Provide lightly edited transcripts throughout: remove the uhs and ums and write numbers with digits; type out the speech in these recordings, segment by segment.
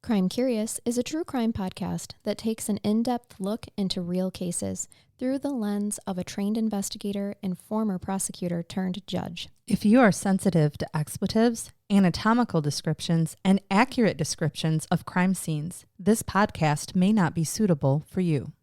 Crime Curious is a true crime podcast that takes an in-depth look into real cases through the lens of a trained investigator and former prosecutor turned judge. If you are sensitive to expletives, anatomical descriptions, and accurate descriptions of crime scenes, this podcast may not be suitable for you.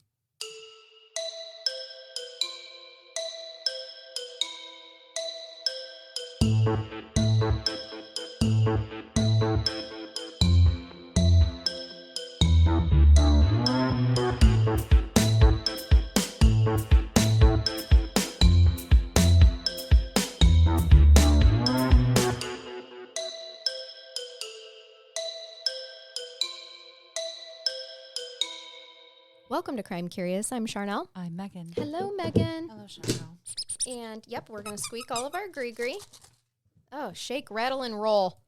Welcome to Crime Curious. I'm Charnell. I'm Megan. Hello, Megan. Hello, Charnell. And yep, we're going to squeak all of our gree-gree. Oh, shake, rattle, and roll.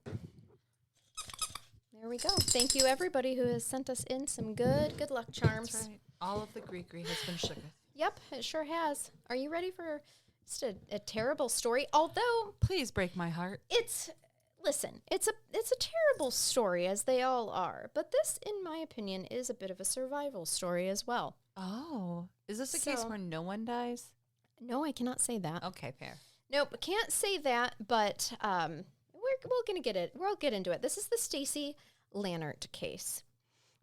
There we go. Thank you, everybody who has sent us in some good luck charms. That's right. All of the gree-gree has been shooketh. Yep, it sure has. Are you ready for just a terrible story? Although, Please break my heart. it's a terrible story, as they all are. But this, in my opinion, is a bit of a survival story as well. Oh, is this a case where no one dies? No, I cannot say that. Okay, fair. Nope, can't say that, but we're going to get it. We'll get into it. This is the Stacey Lannert case.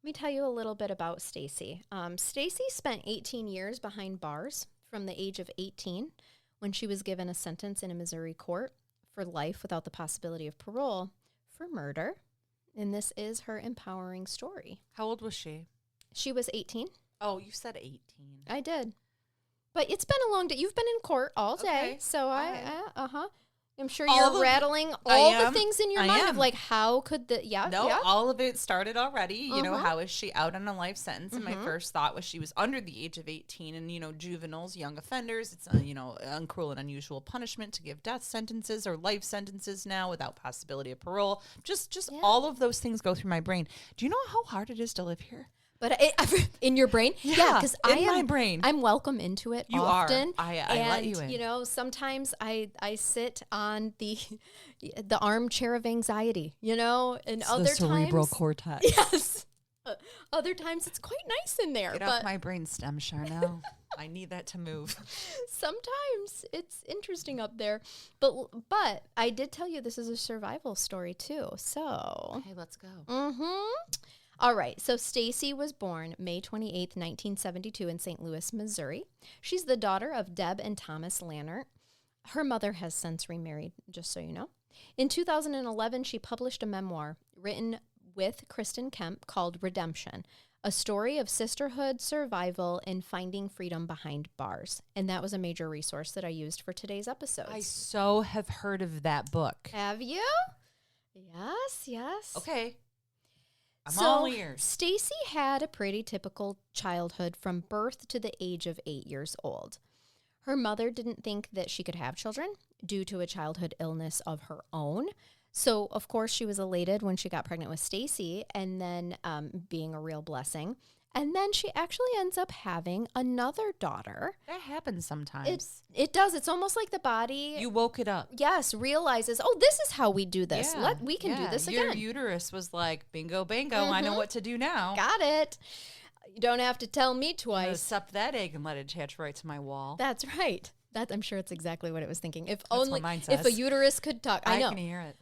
Let me tell you a little bit about Stacey. Stacey spent 18 years behind bars from the age of 18 when she was given a sentence in a Missouri court for life without the possibility of parole for murder. And this is her empowering story. How old was she? She was 18. Oh, you said 18. I did. But it's been a long day. You've been in court all day. Okay. So Right. I'm sure All you're the- rattling I all the am. things in your I mind of am. like, how could All of it started already. You know, Uh-huh. how is she out on a life sentence? And my first thought was she was under the age of 18. And, you know, juveniles, young offenders, it's, uncruel and unusual punishment to give death sentences or life sentences now without possibility of parole. Just Yeah. all of those things go through my brain. Do you know how hard it is to live here? But in your brain? Yeah, because in my brain. I'm welcome into it You often. are. I and, let you in. You know, sometimes I sit on the armchair of anxiety, you know, and other times. cortex. Yes. Other times it's quite nice in there. Get but off my brain stem, Charnel. I need that to move. sometimes it's interesting up there. But I did tell you this is a survival story too. So. Okay, let's go. All right, so Stacey was born May 28th, 1972 in St. Louis, Missouri. She's the daughter of Deb and Thomas Lannert. Her mother has since remarried, just so you know. In 2011, she published a memoir written with Kristen Kemp called Redemption, a story of sisterhood, survival, and finding freedom behind bars. And that was a major resource that I used for today's episode. I so have heard of that book. Have you? Yes. Okay. I'm all So ears. Stacey had a pretty typical childhood from birth to the age of 8 years old. Her mother didn't think that she could have children due to a childhood illness of her own. So, of course, she was elated when she got pregnant with Stacey and then being a real blessing. And then she actually ends up having another daughter. That happens sometimes. It does. It's almost like the body, You woke it up. yes, realizes, oh, this is how we do this. Yeah, We can do this Your again. uterus was like, bingo, bango. I know what to do now. Got it. You don't have to tell me I'm gonna twice. sup that egg and let it attach right to my wall. That's right. I'm sure it's exactly what it was thinking. If what only mine if a says. uterus could talk. I know. can hear it.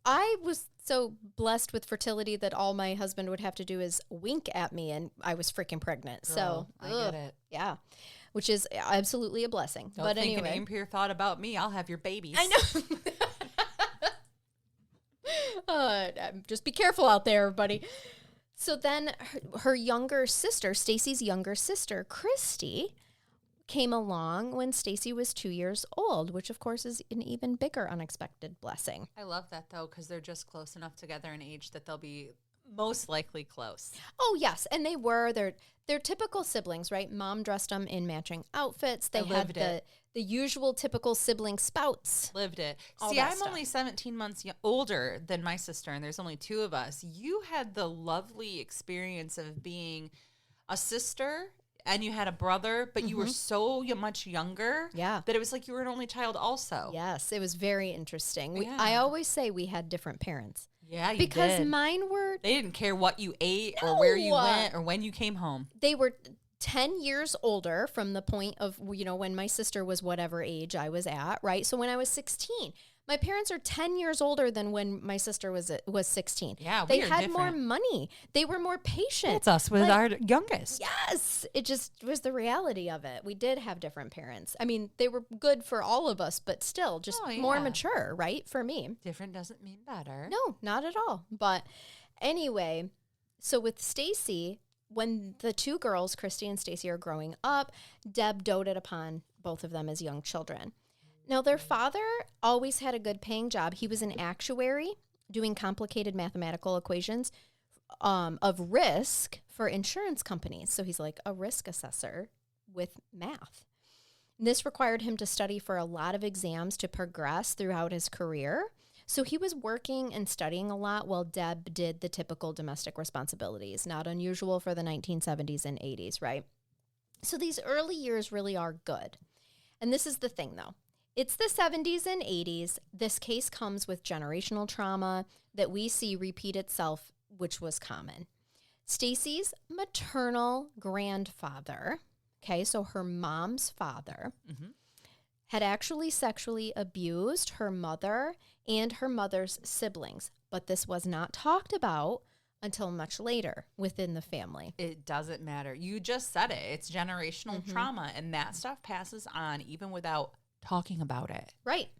I was so blessed with fertility that all my husband would have to do is wink at me, and I was freaking pregnant. Girl, So I get it. Yeah, which is absolutely a blessing. Don't but think anyway, an impure thought about me. I'll have your babies. I know. Just be careful out there, everybody. So then her younger sister, Stacey's younger sister, Christy, came along when Stacey was 2 years old, which of course is an even bigger unexpected blessing. I love that though, because they're just close enough together in age that they'll be most likely close. Oh yes, and they're typical siblings, right? Mom dressed them in matching outfits. They had the usual typical sibling spouts. Lived it. All See, that I'm stuff. only 17 months older than my sister, and there's only two of us. You had the lovely experience of being a sister and you had a brother, but you were so much younger Yeah. that it was like you were an only child also. Yes, it was very interesting. I Yeah. always say we had different parents. Yeah, you because did. mine were... They didn't care what you ate or where you went or when you came home. They were 10 years older from the point of, when my sister was whatever age I was at, right? So when I was 16, my parents are 10 years older than when my sister was 16. Yeah, they we are had different. more money. They were more patient. That's us with our youngest. Yes, it just was the reality of it. We did have different parents. I mean, they were good for all of us, but still just more mature, right? For me. Different doesn't mean better. No, not at all. But anyway, so with Stacey, when the two girls, Christy and Stacey, are growing up, Deb doted upon both of them as young children. Now, their father always had a good paying job. He was an actuary doing complicated mathematical equations of risk for insurance companies. So he's like a risk assessor with math. And this required him to study for a lot of exams to progress throughout his career. So he was working and studying a lot while Deb did the typical domestic responsibilities, not unusual for the 1970s and 80s, right? So these early years really are good. And this is the thing, though. It's the 70s and 80s. This case comes with generational trauma that we see repeat itself, which was common. Stacey's maternal grandfather, okay, so her mom's father, had actually sexually abused her mother and her mother's siblings, but this was not talked about until much later within the family. It doesn't matter. You just said it. It's generational trauma, and that stuff passes on even without talking about it. Right.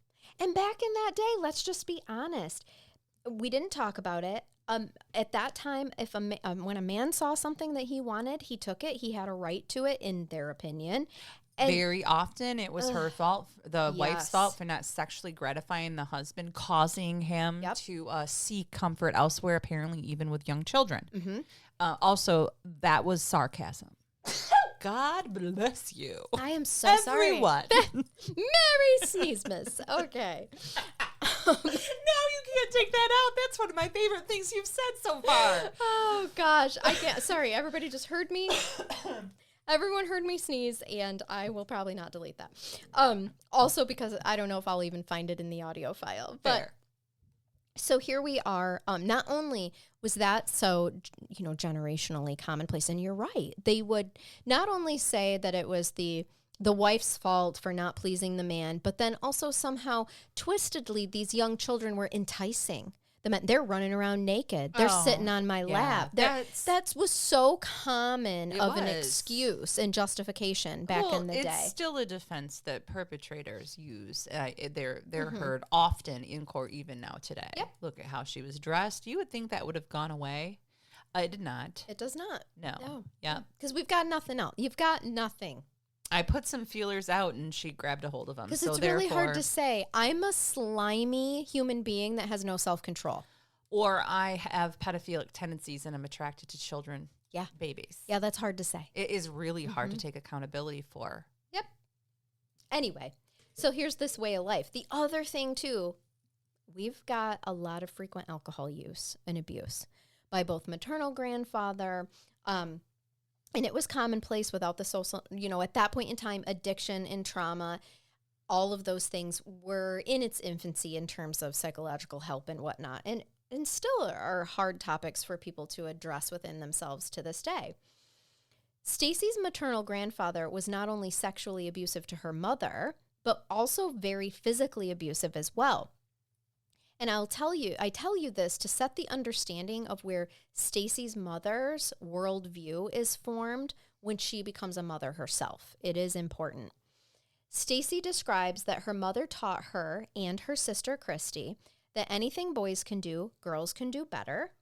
And back in that day, let's just be honest. We didn't talk about it. At that time, if when a man saw something that he wanted, he took it. He had a right to it, in their opinion. And very often, it was her fault, the wife's fault, for not sexually gratifying the husband, causing him to seek comfort elsewhere, apparently even with young children. Also, that was sarcasm. God bless you. I am so Everyone. sorry. Merry Sneezemas. Okay. No, you can't take that out. That's one of my favorite things you've said so far. Oh, gosh. I can't. Sorry, everybody just heard me. Everyone heard me sneeze, and I will probably not delete that. Also, because I don't know if I'll even find it in the audio file. But Fair. So here we are. Not only was that so, generationally commonplace, and you're right, they would not only say that it was the wife's fault for not pleasing the man, but then also somehow twistedly these young children were enticing the men. They're running around naked. They're sitting on my lap. That was so common of an excuse and justification back in the day. It's still a defense that perpetrators use. They're heard often in court even now today. Yep. Look at how she was dressed. You would think that would have gone away. It did not. It does not. No. Yeah. Because we've got nothing else. You've got nothing. I put some feelers out, and she grabbed a hold of them. Because it's really hard to say, I'm a slimy human being that has no self-control. Or I have pedophilic tendencies, and I'm attracted to children, babies. Yeah, that's hard to say. It is really hard to take accountability for. Yep. Anyway, so here's this way of life. The other thing, too, we've got a lot of frequent alcohol use and abuse by both maternal grandfather, and it was commonplace without the social, at that point in time, addiction and trauma, all of those things were in its infancy in terms of psychological help and whatnot, and still are hard topics for people to address within themselves to this day. Stacey's maternal grandfather was not only sexually abusive to her mother, but also very physically abusive as well. And I tell you this to set the understanding of where Stacey's mother's worldview is formed when she becomes a mother herself. It is important. Stacey describes that her mother taught her and her sister Christy that anything boys can do, girls can do better.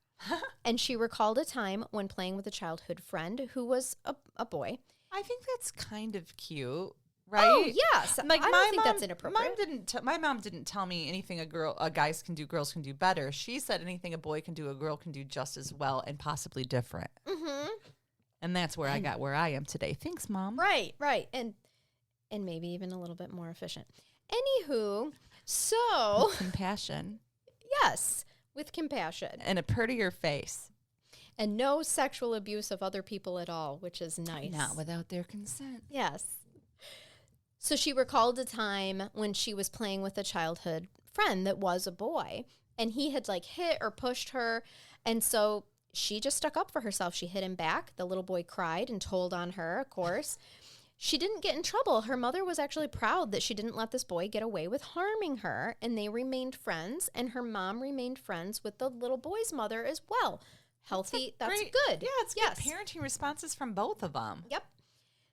And she recalled a time when playing with a childhood friend who was a boy. I think that's kind of cute. Right? Oh, yes. Like I don't think that's inappropriate. My mom didn't tell me anything a guys can do, girls can do better. She said anything a boy can do, a girl can do just as well and possibly different. Mm-hmm. And that's where I got where I am today. Thanks, Mom. Right. And maybe even a little bit more efficient. Anywho, so... With compassion. Yes, with compassion. And a prettier face. And no sexual abuse of other people at all, which is nice. Not without their consent. Yes. So she recalled a time when she was playing with a childhood friend that was a boy, And he had like hit or pushed her. And so she just stuck up for herself. She hit him back. The little boy cried and told on her, of course. She didn't get in trouble. Her mother was actually proud that she didn't let this boy get away with harming her. And they remained friends. And her mom remained friends with the little boy's mother as well. Healthy. That's good. Yeah, it's good parenting responses from both of them. Yep.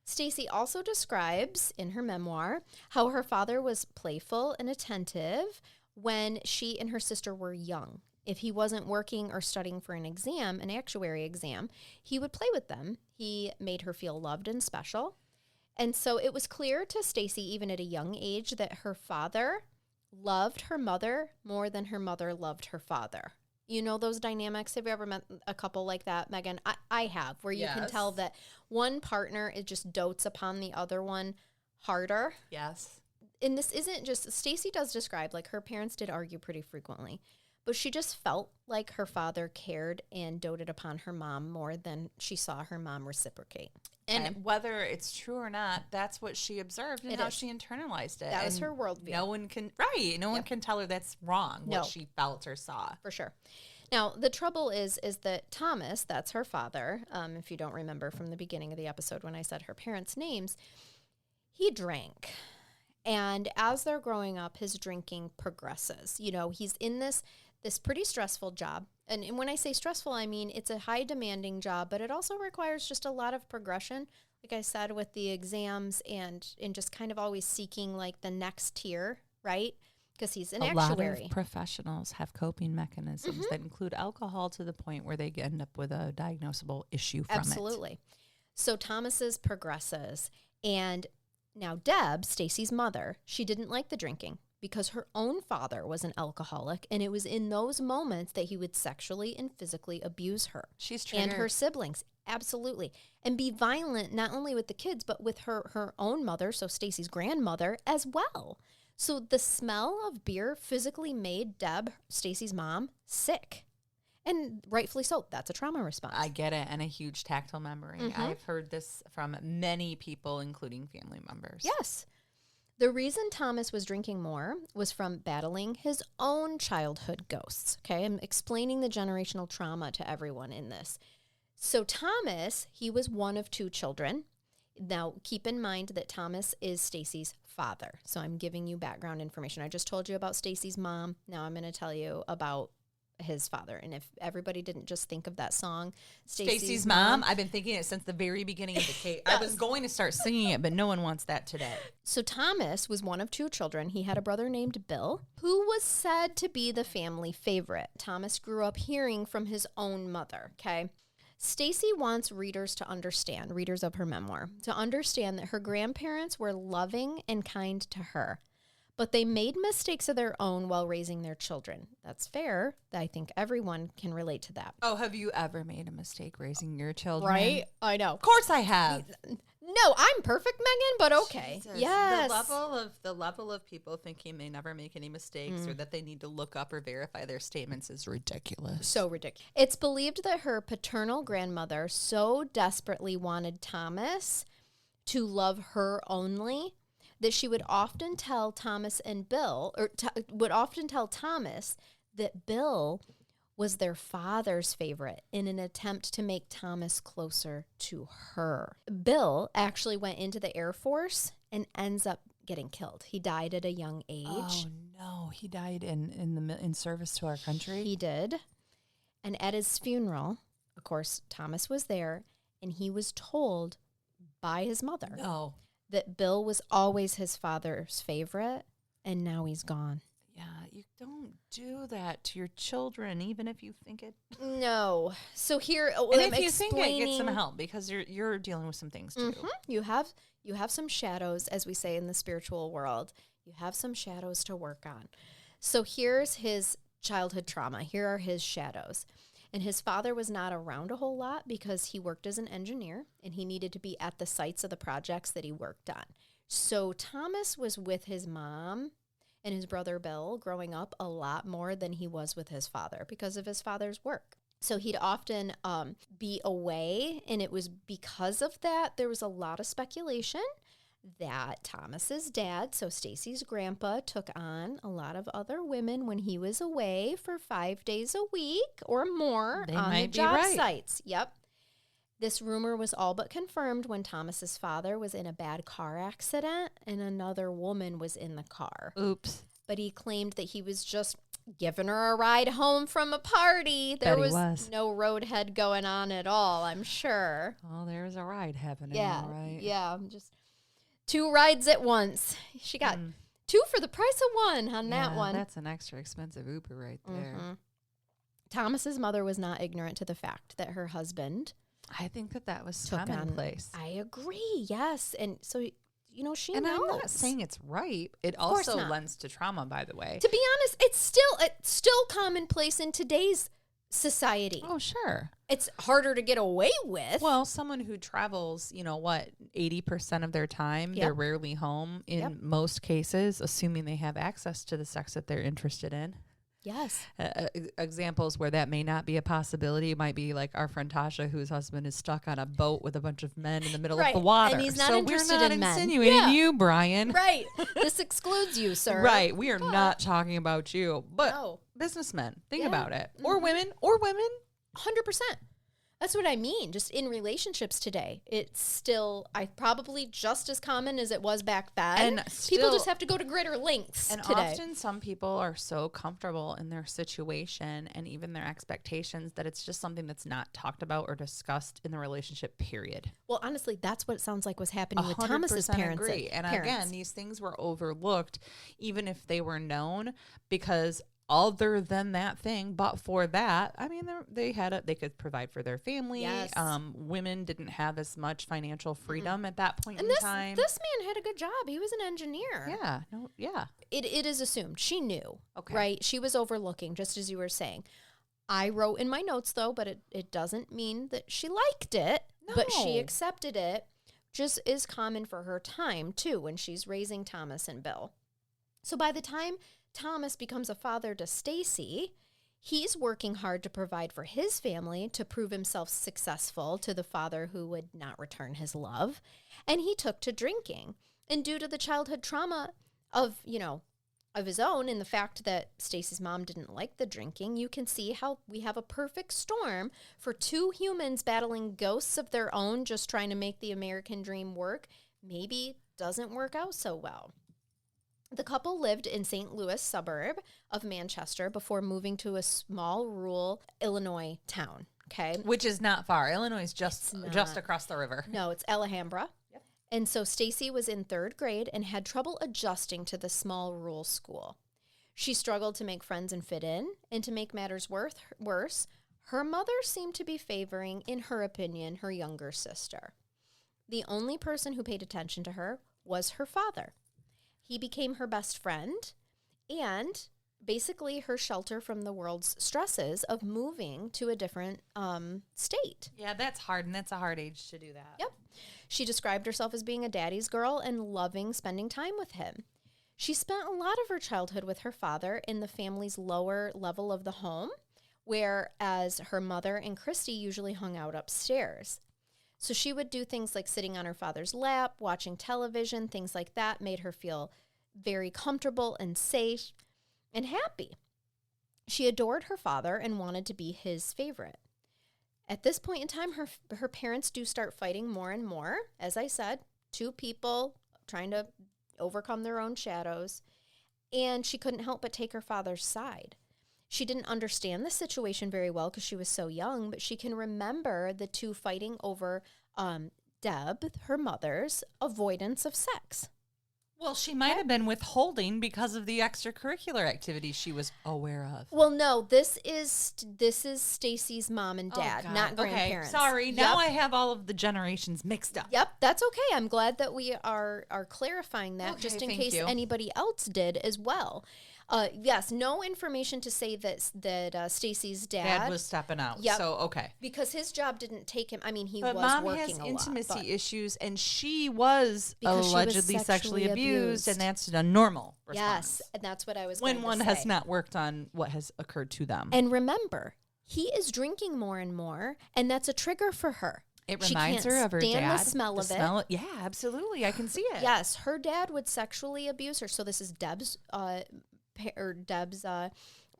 Stacey also describes in her memoir how her father was playful and attentive when she and her sister were young. If he wasn't working or studying for an exam, an actuary exam, he would play with them. He made her feel loved and special. And so it was clear to Stacey, even at a young age, that her father loved her mother more than her mother loved her father. You know those dynamics? Have you ever met a couple like that, Megan? I have, where you can tell that one partner is just dotes upon the other one harder. Yes. And this isn't just, Stacey does describe, like, her parents did argue pretty frequently, but she just felt like her father cared and doted upon her mom more than she saw her mom reciprocate. And whether it's true or not, that's what she observed and how she internalized it. That was her worldview. No one can, no one can tell her that's wrong, what she felt or saw. For sure. Now, the trouble is that Thomas, that's her father, if you don't remember from the beginning of the episode when I said her parents' names, he drank. And as they're growing up, his drinking progresses. You know, he's in this pretty stressful job. And when I say stressful, I mean it's a high demanding job, but it also requires just a lot of progression. Like I said, with the exams and just kind of always seeking like the next tier, right? Because he's an actuary. A lot of professionals have coping mechanisms that include alcohol to the point where they end up with a diagnosable issue from it. Absolutely. So Thomas's progresses. And now Deb, Stacey's mother, she didn't like the drinking because her own father was an alcoholic, and it was in those moments that he would sexually and physically abuse her. She's triggered. And her siblings, absolutely. And be violent not only with the kids, but with her own mother, so Stacey's grandmother, as well. So the smell of beer physically made Deb, Stacey's mom, sick. And rightfully so. That's a trauma response. I get it, and a huge tactile memory. I've heard this from many people, including family members. Yes. The reason Thomas was drinking more was from battling his own childhood ghosts. Okay, I'm explaining the generational trauma to everyone in this. So Thomas, he was one of two children. Now, keep in mind that Thomas is Stacey's father. So I'm giving you background information. I just told you about Stacey's mom. Now I'm going to tell you about his father. And if everybody didn't just think of that song, Stacey's mom, I've been thinking it since the very beginning of the case. I was going to start singing it, but no one wants that today. So Thomas was one of two children. He had a brother named Bill, who was said to be the family favorite. Thomas grew up hearing from his own mother, okay? Stacey wants readers to understand, readers of her memoir, to understand that her grandparents were loving and kind to her, but they made mistakes of their own while raising their children. That's fair. I think everyone can relate to that. Oh, have you ever made a mistake raising your children? Right? I know. Of course I have. No, I'm perfect, Megan, but okay. Jesus. Yes. The level of people thinking they never make any mistakes or that they need to look up or verify their statements is ridiculous. So ridiculous. It's believed that her paternal grandmother so desperately wanted Thomas to love her only that she would often tell Thomas and Bill, or would often tell Thomas that Bill was their father's favorite in an attempt to make Thomas closer to her. Bill actually went into the Air Force and ends up getting killed. He died at a young age. Oh no, he died in service to our country. He did. And at his funeral, of course, Thomas was there, and he was told by his mother that Bill was always his father's favorite, and now he's gone. Yeah, you don't do that to your children, even if you think it. No. So here, and if you think it, get some help, because you're dealing with some things too. You have some shadows, as we say in the spiritual world. You have some shadows to work on. So here's his childhood trauma. Here are his shadows. And his father was not around a whole lot because he worked as an engineer and he needed to be at the sites of the projects that he worked on. So Thomas was with his mom and his brother Bill growing up a lot more than he was with his father because of his father's work. So he'd often be away, and it was because of that there was a lot of speculation that Thomas's dad, so Stacey's grandpa, took on a lot of other women when he was away for 5 days a week or more on the job sites. Yep. This rumor was all but confirmed when Thomas's father was in a bad car accident and another woman was in the car. Oops. But he claimed that he was just giving her a ride home from a party. There was no roadhead going on at all, I'm sure. Oh, there's a ride happening, yeah, all right. Yeah, just 2 rides at once. She got 2 for the price of 1 on that one. That's an extra expensive Uber right there. Mm-hmm. Thomas's mother was not ignorant to the fact that her husband... I think that was commonplace. I agree, yes. And so, you know, she knows. I'm not saying it's right. It also lends to trauma, by the way. To be honest, it's still commonplace in today's society. Oh, sure. It's harder to get away with. Well, someone who travels, 80% of their time, they're rarely home in most cases, assuming they have access to the sex that they're interested in. Yes. Examples where that may not be a possibility might be like our friend Tasha, whose husband is stuck on a boat with a bunch of men in the middle of the water. And he's not so interested we're not in men. insinuating you, Brian. Right. This excludes you, sir. Right. We are not talking about you. But businessmen, think about it. Or women. 100%. That's what I mean. Just in relationships today, it's still probably just as common as it was back then. And people just have to go to greater lengths today. Often some people are so comfortable in their situation and even their expectations that it's just something that's not talked about or discussed in the relationship, period. Well, honestly, that's what it sounds like was happening with Thomas's parents. Agree. And again, these things were overlooked, even if they were known, because other than that thing, but for that, I mean, they could provide for their family. Yes. Women didn't have as much financial freedom at that point in time. This man had a good job. He was an engineer. Yeah. It is assumed. She knew, right? She was overlooking, just as you were saying. I wrote in my notes, though, but it doesn't mean that she liked it, but she accepted it, just is common for her time, too, when she's raising Thomas and Bill. So by the time Thomas becomes a father to Stacey, he's working hard to provide for his family, to prove himself successful to the father who would not return his love. And he took to drinking. And due to the childhood trauma of his own and the fact that Stacey's mom didn't like the drinking, you can see how we have a perfect storm for 2 humans battling ghosts of their own, just trying to make the American dream work. Maybe doesn't work out so well. The couple lived in St. Louis suburb of Manchester before moving to a small rural Illinois town, okay? Which is not far. Illinois is just across the river. No, it's Alhambra. Yep. And so Stacey was in 3rd grade and had trouble adjusting to the small rural school. She struggled to make friends and fit in, and to make matters worse, her mother seemed to be favoring, in her opinion, her younger sister. The only person who paid attention to her was her father. He became her best friend and basically her shelter from the world's stresses of moving to a different state. Yeah, that's hard, and that's a hard age to do that. Yep. She described herself as being a daddy's girl and loving spending time with him. She spent a lot of her childhood with her father in the family's lower level of the home, whereas her mother and Christy usually hung out upstairs. So she would do things like sitting on her father's lap, watching television, things like that made her feel very comfortable and safe and happy. She adored her father and wanted to be his favorite. At this point in time, her parents do start fighting more and more. As I said, 2 people trying to overcome their own shadows, and she couldn't help but take her father's side. She didn't understand the situation very well because she was so young, but she can remember the 2 fighting over Deb, her mother's, avoidance of sex. Well, she might have been withholding because of the extracurricular activities she was aware of. Well, no, this is Stacey's mom and dad, not grandparents. Okay, sorry. Now I have all of the generations mixed up. Yep, that's okay. I'm glad that we are clarifying that, just in case anybody else did as well. Yes, no information to say that Stacey's dad was stepping out. Yep, so okay, because his job didn't take him. I mean, he was mom working has a lot. Intimacy issues, and she was allegedly sexually abused, and that's a normal response. Yes, and that's what I was. When one has not worked on what has occurred to them. And remember, he is drinking more and more, and that's a trigger for her. It She reminds can't her of her stand dad. the smell of it. Yeah, absolutely. I can see it. Yes, her dad would sexually abuse her. So this is Deb's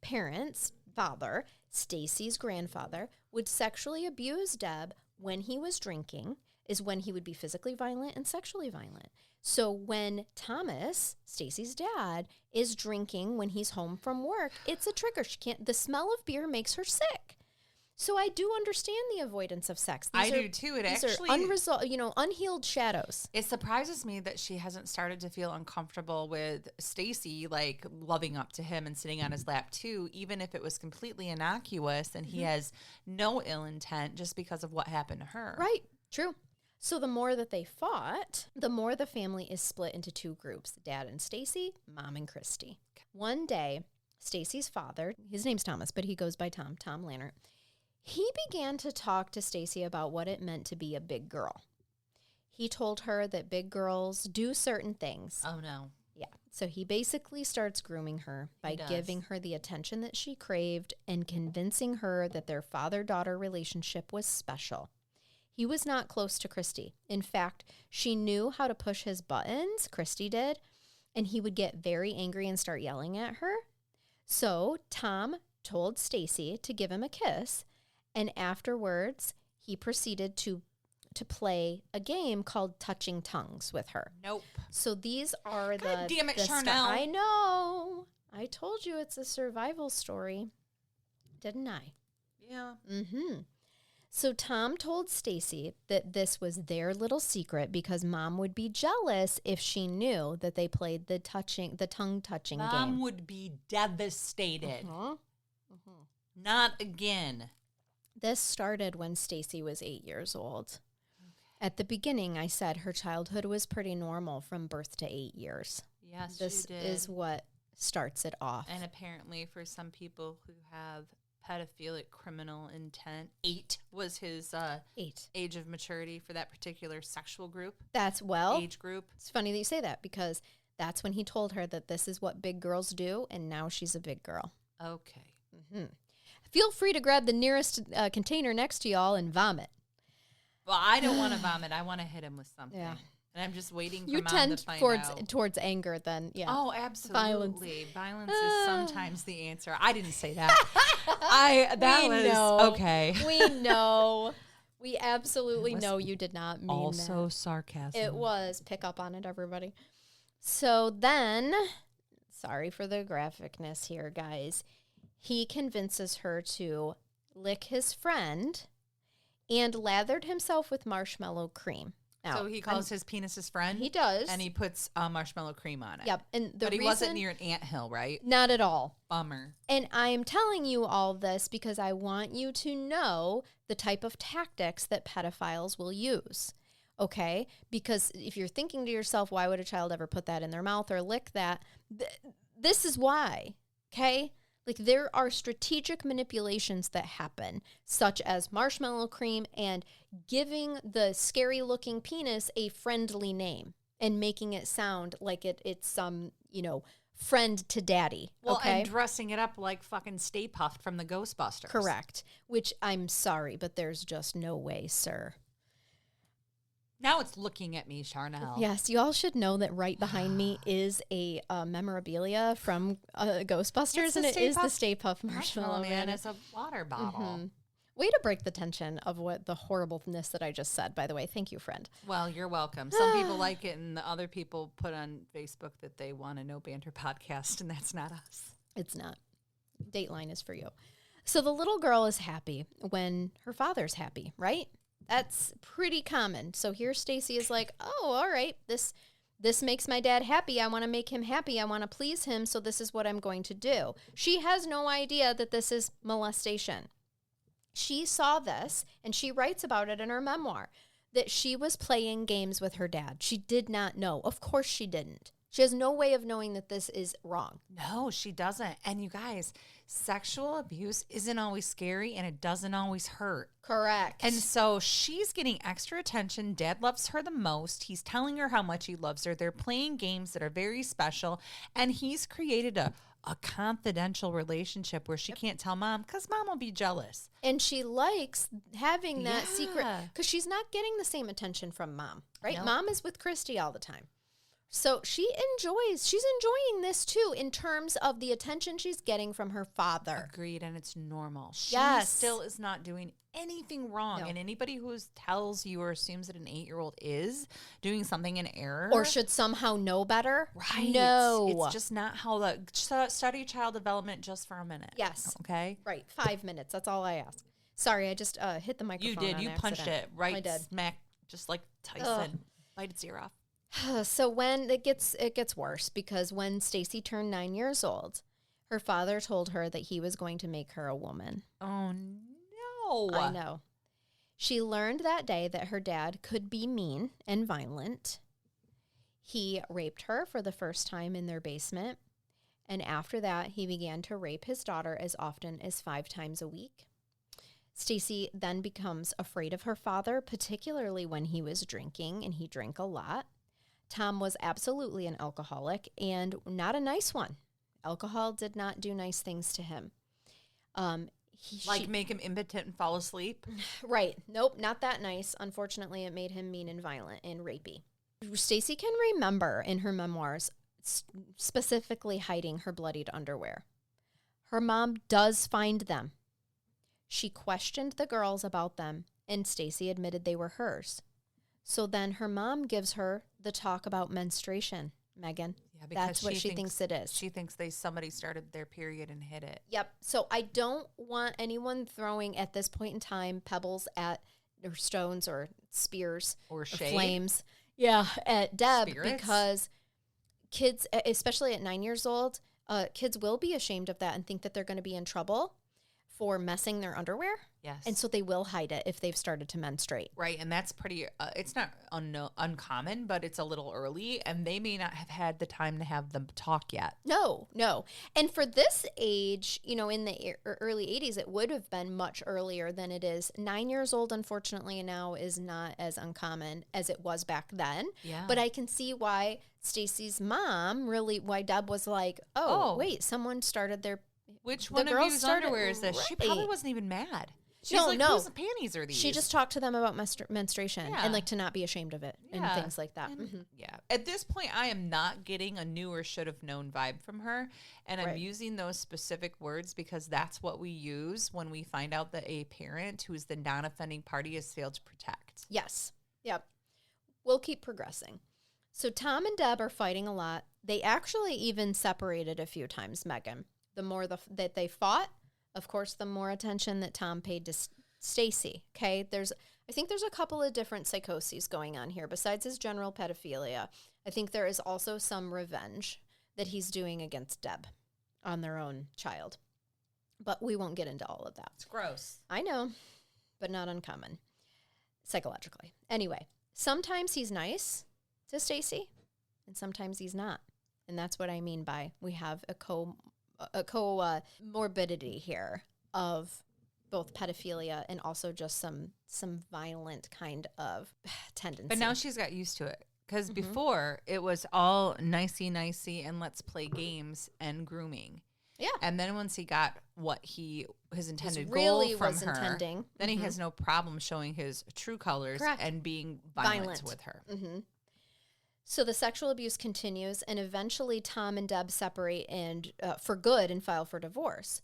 parents' father, Stacey's grandfather, would sexually abuse Deb when he was drinking, is when he would be physically violent and sexually violent. So when Thomas, Stacey's dad, is drinking when he's home from work, it's a trigger. The smell of beer makes her sick. So I do understand the avoidance of sex. I do too. These are unresolved, unhealed shadows. It surprises me that she hasn't started to feel uncomfortable with Stacey, like loving up to him and sitting on his lap too, even if it was completely innocuous and he has no ill intent just because of what happened to her. Right. True. So the more that they fought, the more the family is split into two groups, Dad and Stacey, Mom and Christy. One day, Stacey's father, his name's Thomas, but he goes by Tom Lannert, he began to talk to Stacey about what it meant to be a big girl. He told her that big girls do certain things. Oh, no. Yeah. So he basically starts grooming her by giving her the attention that she craved and convincing her that their father-daughter relationship was special. He was not close to Christy. In fact, she knew how to push his buttons, Christy did, and he would get very angry and start yelling at her. So Tom told Stacey to give him a kiss, and afterwards, he proceeded to play a game called Touching Tongues with her. Nope. So these are God damn it, Charnell. I know. I told you it's a survival story, didn't I? Yeah. Mm-hmm. So Tom told Stacey that this was their little secret because Mom would be jealous if she knew that they played the tongue-touching game. Mom would be devastated. Uh-huh. Not again. This started when Stacey was 8 years old. Okay. At the beginning, I said her childhood was pretty normal from birth to 8 years. Yes, this you did. is what starts it off. And apparently for some people who have pedophilic criminal intent, 8 was his age of maturity for that particular sexual group. Age group. It's funny that you say that because that's when he told her that this is what big girls do, and now she's a big girl. Okay. Mm-hmm. Feel free to grab the nearest container next to y'all and vomit. Well, I don't want to vomit. I want to hit him with something. Yeah. And I'm just waiting for you Mom tend to find out. towards anger then, yeah. Oh, absolutely. Violence is sometimes the answer. I didn't say that. Okay. We know. We absolutely know you did not mean also that. Sarcasm. It was. Pick up on it, everybody. So then, sorry for the graphicness here, guys. He convinces her to lick his friend and lathered himself with marshmallow cream. Now, so he calls his penis his friend? He does. And he puts marshmallow cream on it. Yep. But he wasn't near an anthill, right? Not at all. Bummer. And I'm telling you all this because I want you to know the type of tactics that pedophiles will use. Okay? Because if you're thinking to yourself, why would a child ever put that in their mouth or lick that? This is why. Okay? Like, there are strategic manipulations that happen, such as marshmallow cream and giving the scary-looking penis a friendly name and making it sound like it's some, friend to daddy. Well, okay? And dressing it up like fucking Stay Puft from the Ghostbusters. Correct. Which, I'm sorry, but there's just no way, sir. Now it's looking at me, Charnell. Yes, you all should know that right behind me is a memorabilia from Ghostbusters, and it is the Stay Puft Marshmallow Man. It's a water bottle. Mm-hmm. Way to break the tension of what the horribleness that I just said, by the way. Thank you, friend. Well, you're welcome. Some people like it, and the other people put on Facebook that they want a No Banter podcast, and that's not us. It's not. Dateline is for you. So the little girl is happy when her father's happy, right? That's pretty common. So here Stacey is like, oh, all right, this makes my dad happy. I want to make him happy. I want to please him. So this is what I'm going to do. She has no idea that this is molestation. She saw this, and she writes about it in her memoir, that she was playing games with her dad. She did not know. Of course she didn't. She has no way of knowing that this is wrong. No, she doesn't. And you guys, sexual abuse isn't always scary, and it doesn't always hurt. Correct. And so she's getting extra attention. Dad loves her the most. He's telling her how much he loves her. They're playing games that are very special, and he's created a a confidential relationship where she can't tell mom because mom will be jealous. And she likes having that secret because she's not getting the same attention from mom, right? Nope. Mom is with Christy all the time. So she's enjoying this too in terms of the attention she's getting from her father. Agreed, and it's normal. She still is not doing anything wrong. No. And anybody who tells you or assumes that an 8-year-old is doing something in error. Or should somehow know better. Right. No. It's just not how study child development just for a minute. Yes. Okay? Right. 5 minutes. That's all I ask. Sorry, I just hit the microphone. You did. You accident. Punched it right I did. smack, just like Tyson. Bite its ear off. So when it gets worse, because when Stacey turned 9 years old, her father told her that he was going to make her a woman. Oh, no. I know. She learned that day that her dad could be mean and violent. He raped her for the first time in their basement. And after that, he began to rape his daughter as often as 5 times a week. Stacey then becomes afraid of her father, particularly when he was drinking, and he drank a lot. Tom was absolutely an alcoholic and not a nice one. Alcohol did not do nice things to him. Make him impotent and fall asleep? Right. Nope, not that nice. Unfortunately, it made him mean and violent and rapey. Stacey can remember in her memoirs specifically hiding her bloodied underwear. Her mom does find them. She questioned the girls about them, and Stacey admitted they were hers. So then her mom gives her the talk about menstruation, Megan. Yeah, because that's what she thinks it is. She thinks somebody started their period and hid it. Yep. So I don't want anyone throwing at this point in time pebbles or stones or spears or flames. Yeah, at Deb. Spirits? Because kids, especially at 9 years old, kids will be ashamed of that and think that they're going to be in trouble for messing their underwear. Yes. And so they will hide it if they've started to menstruate. Right. And that's pretty, it's not uncommon, but it's a little early. And they may not have had the time to have them talk yet. No. And for this age, in the early 80s, it would have been much earlier than it is. 9 years old, unfortunately, now is not as uncommon as it was back then. Yeah. But I can see why Stacey's mom why Deb was like, wait, someone started their Which one of you's underwear is this? Right. She probably wasn't even mad. She's whose panties are these? She just talked to them about menstruation and to not be ashamed of it and things like that. Yeah. At this point, I am not getting a knew or should have known vibe from her. And I'm using those specific words because that's what we use when we find out that a parent who is the non-offending party has failed to protect. Yes. Yep. We'll keep progressing. So Tom and Deb are fighting a lot. They actually even separated a few times, Megan. The more that they fought, of course, the more attention that Tom paid to Stacey. Okay, I think there's a couple of different psychoses going on here. Besides his general pedophilia, I think there is also some revenge that he's doing against Deb on their own child. But we won't get into all of that. It's gross. I know, but not uncommon psychologically. Anyway, sometimes he's nice to Stacey, and sometimes he's not. And that's what I mean by we have a comorbidity here of both pedophilia and also just some violent kind of tendency. But now she's got used to it because before it was all nicey and let's play games and grooming. Yeah. And then once he got what his intended goal from her, then he has no problem showing his true colors and being violent with her. Mm-hmm. So the sexual abuse continues, and eventually Tom and Deb separate and for good and file for divorce.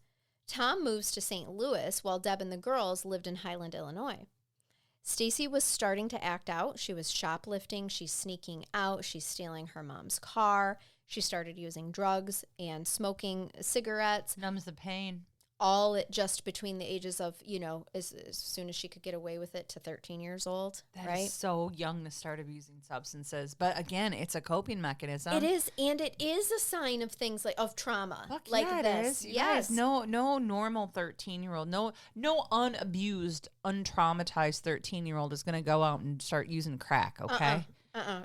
Tom moves to St. Louis while Deb and the girls lived in Highland, Illinois. Stacey was starting to act out. She was shoplifting. She's sneaking out. She's stealing her mom's car. She started using drugs and smoking cigarettes. Numbs the pain. All just between the ages of, as soon as she could get away with it to 13 years old. That is so young to start abusing substances. But again, it's a coping mechanism. It is. And it is a sign of things of trauma. Like this. Yes. No normal 13-year-old, no unabused, untraumatized 13-year-old is going to go out and start using crack, okay?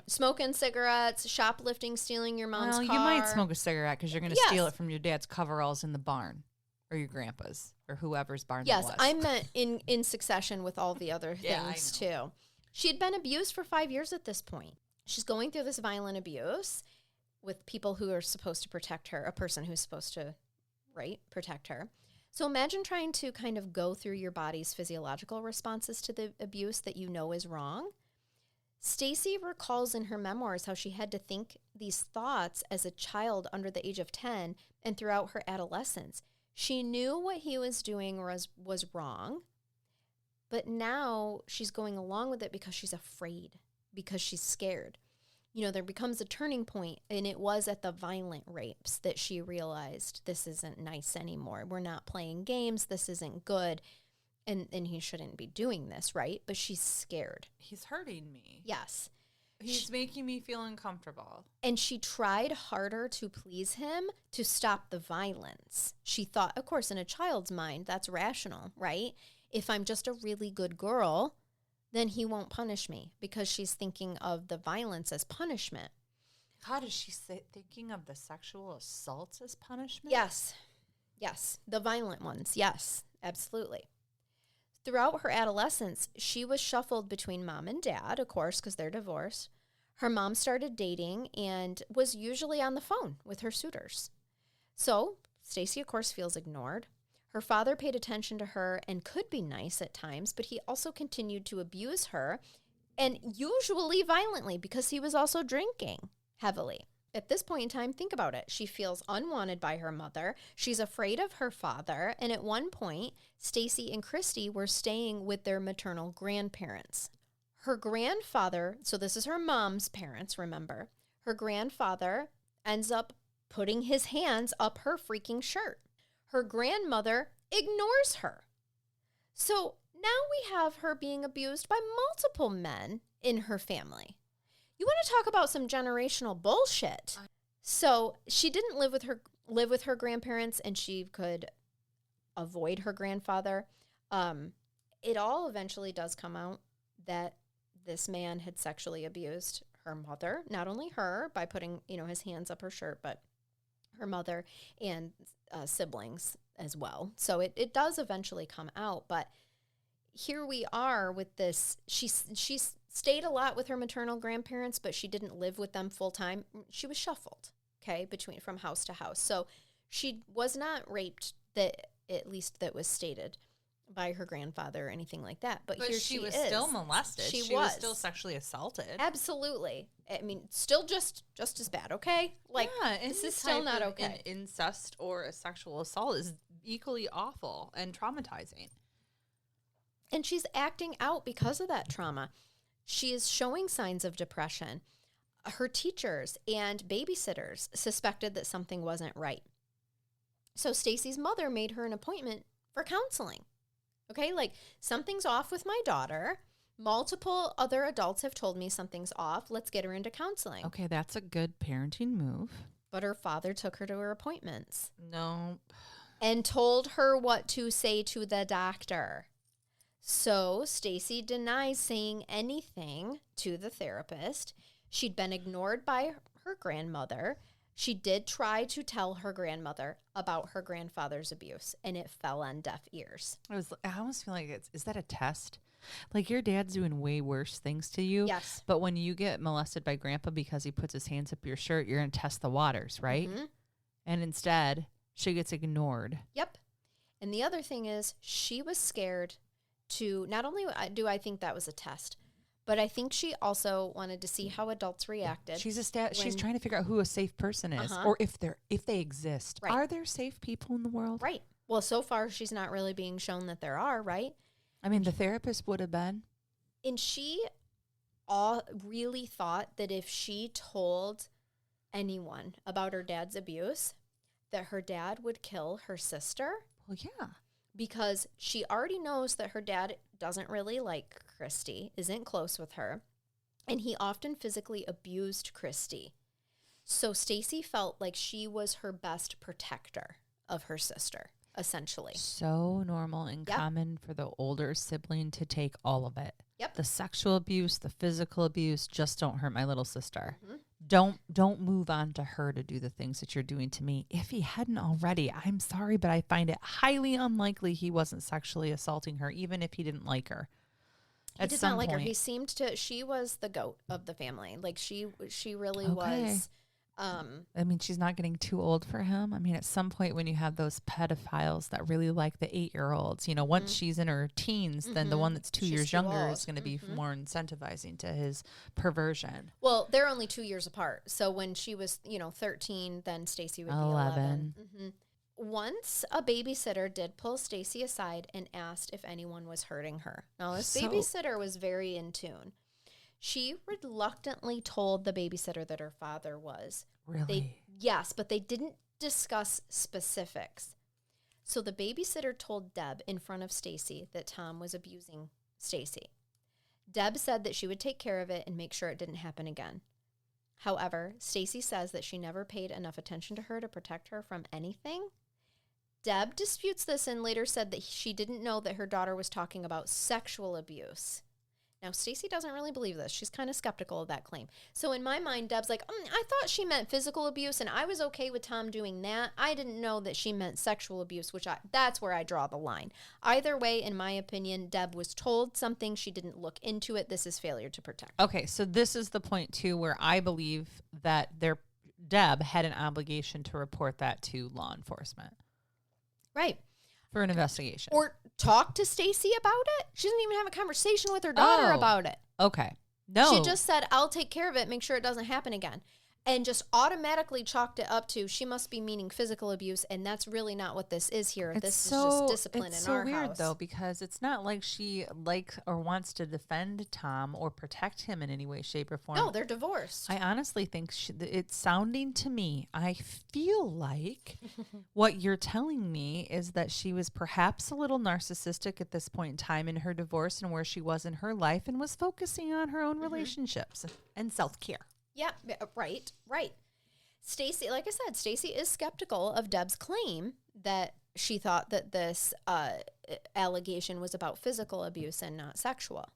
Smoking cigarettes, shoplifting, stealing your mom's car. You might smoke a cigarette because you're going to steal it from your dad's coveralls in the barn. Or your grandpa's, or whoever's barn that was. Yes, I meant in succession with all the other things, too. She had been abused for 5 years at this point. She's going through this violent abuse. with people who are supposed to protect her, a person who's supposed to, right, protect her. So imagine trying to kind of go through your body's physiological responses to the abuse that you know is wrong. Stacey recalls in her memoirs how she had to think these thoughts as a child under the age of 10 and throughout her adolescence. She knew what he was doing was wrong, but now she's going along with it because she's afraid, because she's scared. You know, there becomes a turning point, and it was at the violent rapes that she realized this isn't nice anymore. We're not playing games. This isn't good. And he shouldn't be doing this, right? But she's scared. He's hurting me. Yes. He's making me feel uncomfortable. And she tried harder to please him to stop the violence. She thought, of course, in a child's mind, that's rational, right? If I'm just a really good girl, then he won't punish me, because she's thinking of the violence as punishment. God, is she thinking of the sexual assaults as punishment? Yes. Yes. The violent ones. Yes, absolutely. Throughout her adolescence, she was shuffled between mom and dad, of course, because they're divorced. Her mom started dating and was usually on the phone with her suitors. So Stacey, of course, feels ignored. Her father paid attention to her and could be nice at times, but he also continued to abuse her, and usually violently, because he was also drinking heavily. At this point in time, think about it. She feels unwanted by her mother. She's afraid of her father. And at one point, Stacey and Christy were staying with their maternal grandparents. Her grandfather, so this is her mom's parents, remember, her grandfather ends up putting his hands up her freaking shirt. Her grandmother ignores her. So now we have her being abused by multiple men in her family. You want to talk about some generational bullshit. So she didn't live with her grandparents, and she could avoid her grandfather. It all eventually does come out that this man had sexually abused her mother, not only her by putting, his hands up her shirt, but her mother and siblings as well. So it does eventually come out, but here we are with this. She stayed a lot with her maternal grandparents, but she didn't live with them full time. She was shuffled, okay, from house to house. So she was not raped, at least that was stated, by her grandfather or anything like that. But here she was still molested. She was still sexually assaulted. Absolutely. I mean, still just as bad, okay? Like, yeah, this is still not okay. An incest or a sexual assault is equally awful and traumatizing. And she's acting out because of that trauma. She is showing signs of depression. Her teachers and babysitters suspected that something wasn't right. So Stacey's mother made her an appointment for counseling. Okay, like, something's off with my daughter. Multiple other adults have told me something's off. Let's get her into counseling. Okay, that's a good parenting move. But her father took her to her appointments. No. And told her what to say to the doctor. So Stacey denies saying anything to the therapist. She'd been ignored by her grandmother. She did try to tell her grandmother about her grandfather's abuse, and it fell on deaf ears. I almost feel like is that a test? Like, your dad's doing way worse things to you. Yes. But when you get molested by grandpa because he puts his hands up your shirt, you're going to test the waters, right? Mm-hmm. And instead, she gets ignored. Yep. And the other thing is, she was scared to, not only do I think that was a test, but I think she also wanted to see how adults reacted. She's trying to figure out who a safe person is, or if they exist. Right. Are there safe people in the world? Right. Well, so far she's not really being shown that there are, right? I mean, the therapist would have been. And she really thought that if she told anyone about her dad's abuse, that her dad would kill her sister. Well, yeah. Because she already knows that her dad doesn't really like Christy, isn't close with her, and he often physically abused Christy. So Stacey felt like she was her best protector of her sister, essentially. So normal and common for the older sibling to take all of it. Yep. The sexual abuse, the physical abuse, just don't hurt my little sister. Mm-hmm. Don't move on to her to do the things that you're doing to me. If he hadn't already, I'm sorry, but I find it highly unlikely he wasn't sexually assaulting her, even if he didn't like her. He did not like her. He seemed to. She was the goat of the family. Like, she really was I mean, she's not getting too old for him. I mean, at some point when you have those pedophiles that really like the 8-year-olds, you know, once she's in her teens, then the one that's 2 years younger is going to be more incentivizing to his perversion. Well, they're only 2 years apart. So when she was, 13, then Stacey would be 11. Once a babysitter did pull Stacey aside and asked if anyone was hurting her. Now, this babysitter was very in tune. She reluctantly told the babysitter that her father was. Really? Yes, but they didn't discuss specifics. So the babysitter told Deb in front of Stacey that Tom was abusing Stacey. Deb said that she would take care of it and make sure it didn't happen again. However, Stacey says that she never paid enough attention to her to protect her from anything. Deb disputes this and later said that she didn't know that her daughter was talking about sexual abuse. Now, Stacey doesn't really believe this. She's kind of skeptical of that claim. So in my mind, Deb's like, I thought she meant physical abuse, and I was okay with Tom doing that. I didn't know that she meant sexual abuse, that's where I draw the line. Either way, in my opinion, Deb was told something. She didn't look into it. This is failure to protect. Okay, so this is the point, too, where I believe that Deb had an obligation to report that to law enforcement. Right. For an investigation. Or talk to Stacey about it. She didn't even have a conversation with her daughter about it. Okay. No. She just said, I'll take care of it, make sure it doesn't happen again. And just automatically chalked it up to she must be meaning physical abuse, and that's really not what this is here. This is just discipline in our house. It's so weird, though, because it's not like she likes or wants to defend Tom or protect him in any way, shape, or form. No, they're divorced. I honestly think it's sounding to me, I feel like what you're telling me is that she was perhaps a little narcissistic at this point in time in her divorce and where she was in her life and was focusing on her own relationships and self-care. Yeah, right. Stacey, like I said, Stacey is skeptical of Deb's claim that she thought that this allegation was about physical abuse and not sexual.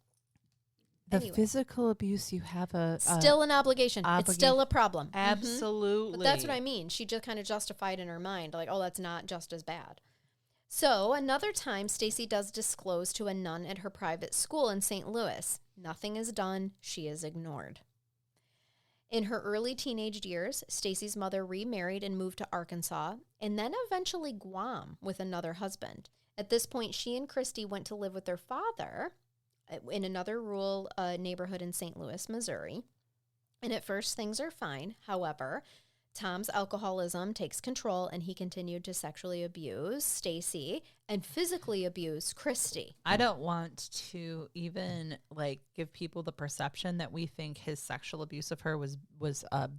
The physical abuse, you have still an obligation. It's still a problem. Absolutely. But that's what I mean. She just kind of justified in her mind, like, oh, that's not just as bad. So another time, Stacey does disclose to a nun at her private school in St. Louis. Nothing is done. She is ignored. In her early teenage years, Stacey's mother remarried and moved to Arkansas, and then eventually Guam with another husband. At this point, she and Christy went to live with their father in another rural neighborhood in St. Louis, Missouri. And at first, things are fine. However, Tom's alcoholism takes control, and he continued to sexually abuse Stacey and physically abuse Christy. I don't want to even give people the perception that we think his sexual abuse of her was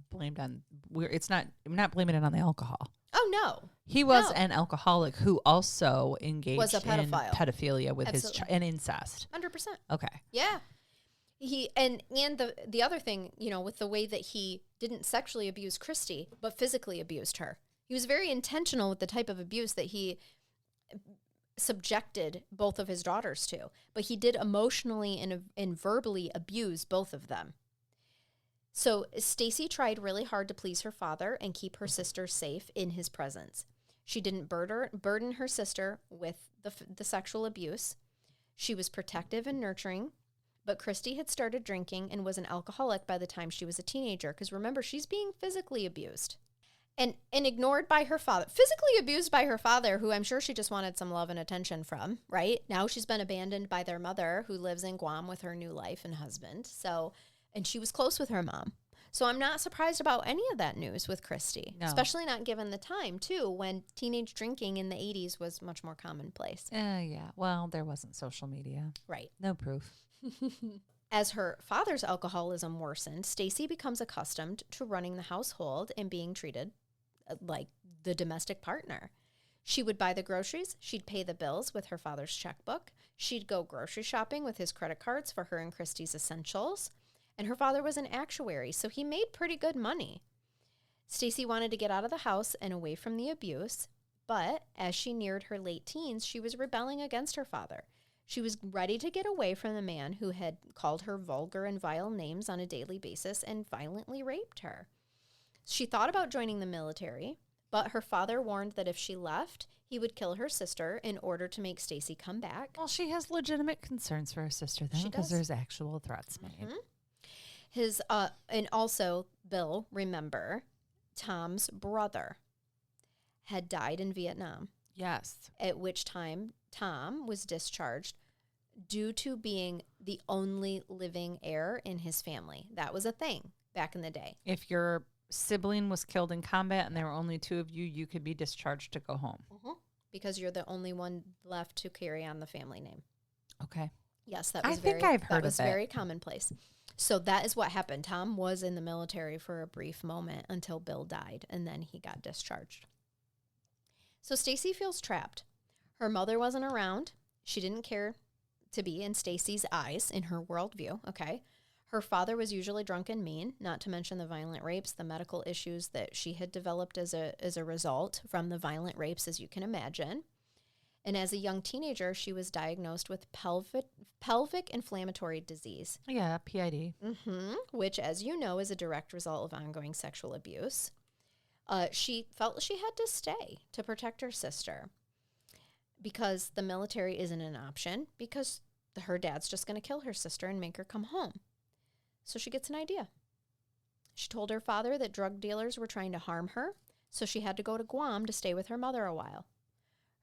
blamed on. I'm not blaming it on the alcohol. Oh no, he was an alcoholic who also engaged in pedophilia with and incest. 100%. Okay. Yeah. He and the other thing, with the way that he didn't sexually abuse Christy, but physically abused her. He was very intentional with the type of abuse that he subjected both of his daughters to. But he did emotionally and verbally abuse both of them. So Stacey tried really hard to please her father and keep her sister safe in his presence. She didn't burden her sister with the sexual abuse. She was protective and nurturing. But Christy had started drinking and was an alcoholic by the time she was a teenager. Because remember, she's being physically abused and ignored by her father. Physically abused by her father, who I'm sure she just wanted some love and attention from, right? Now she's been abandoned by their mother, who lives in Guam with her new life and husband. And she was close with her mom. So I'm not surprised about any of that news with Christy. No. Especially not given the time, too, when teenage drinking in the 80s was much more commonplace. Yeah. Well, there wasn't social media. Right. No proof. As her father's alcoholism worsened, Stacey becomes accustomed to running the household and being treated like the domestic partner. She would buy the groceries. She'd pay the bills with her father's checkbook. She'd go grocery shopping with his credit cards for her and Christy's essentials. And her father was an actuary, so he made pretty good money. Stacey wanted to get out of the house and away from the abuse, but as she neared her late teens, she was rebelling against her father. She was ready to get away from the man who had called her vulgar and vile names on a daily basis and violently raped her. She thought about joining the military, but her father warned that if she left, he would kill her sister in order to make Stacey come back. Well, she has legitimate concerns for her sister then, because there's actual threats made. And also, Bill, remember, Tom's brother had died in Vietnam. Yes. At which time Tom was discharged due to being the only living heir in his family. That was a thing back in the day. If your sibling was killed in combat and there were only two of you, you could be discharged to go home. Because you're the only one left to carry on the family name. Okay. Yes, that was very commonplace. So that is what happened. Tom was in the military for a brief moment until Bill died, and then he got discharged. So Stacey feels trapped. Her mother wasn't around. She didn't care to be in Stacey's eyes, in her worldview, okay? Her father was usually drunk and mean, not to mention the violent rapes, the medical issues that she had developed as a result from the violent rapes, as you can imagine. And as a young teenager, she was diagnosed with pelvic inflammatory disease. Yeah, PID. Which, as you know, is a direct result of ongoing sexual abuse. She felt she had to stay to protect her sister because the military isn't an option, because her dad's just going to kill her sister and make her come home. So she gets an idea. She told her father that drug dealers were trying to harm her, so she had to go to Guam to stay with her mother a while.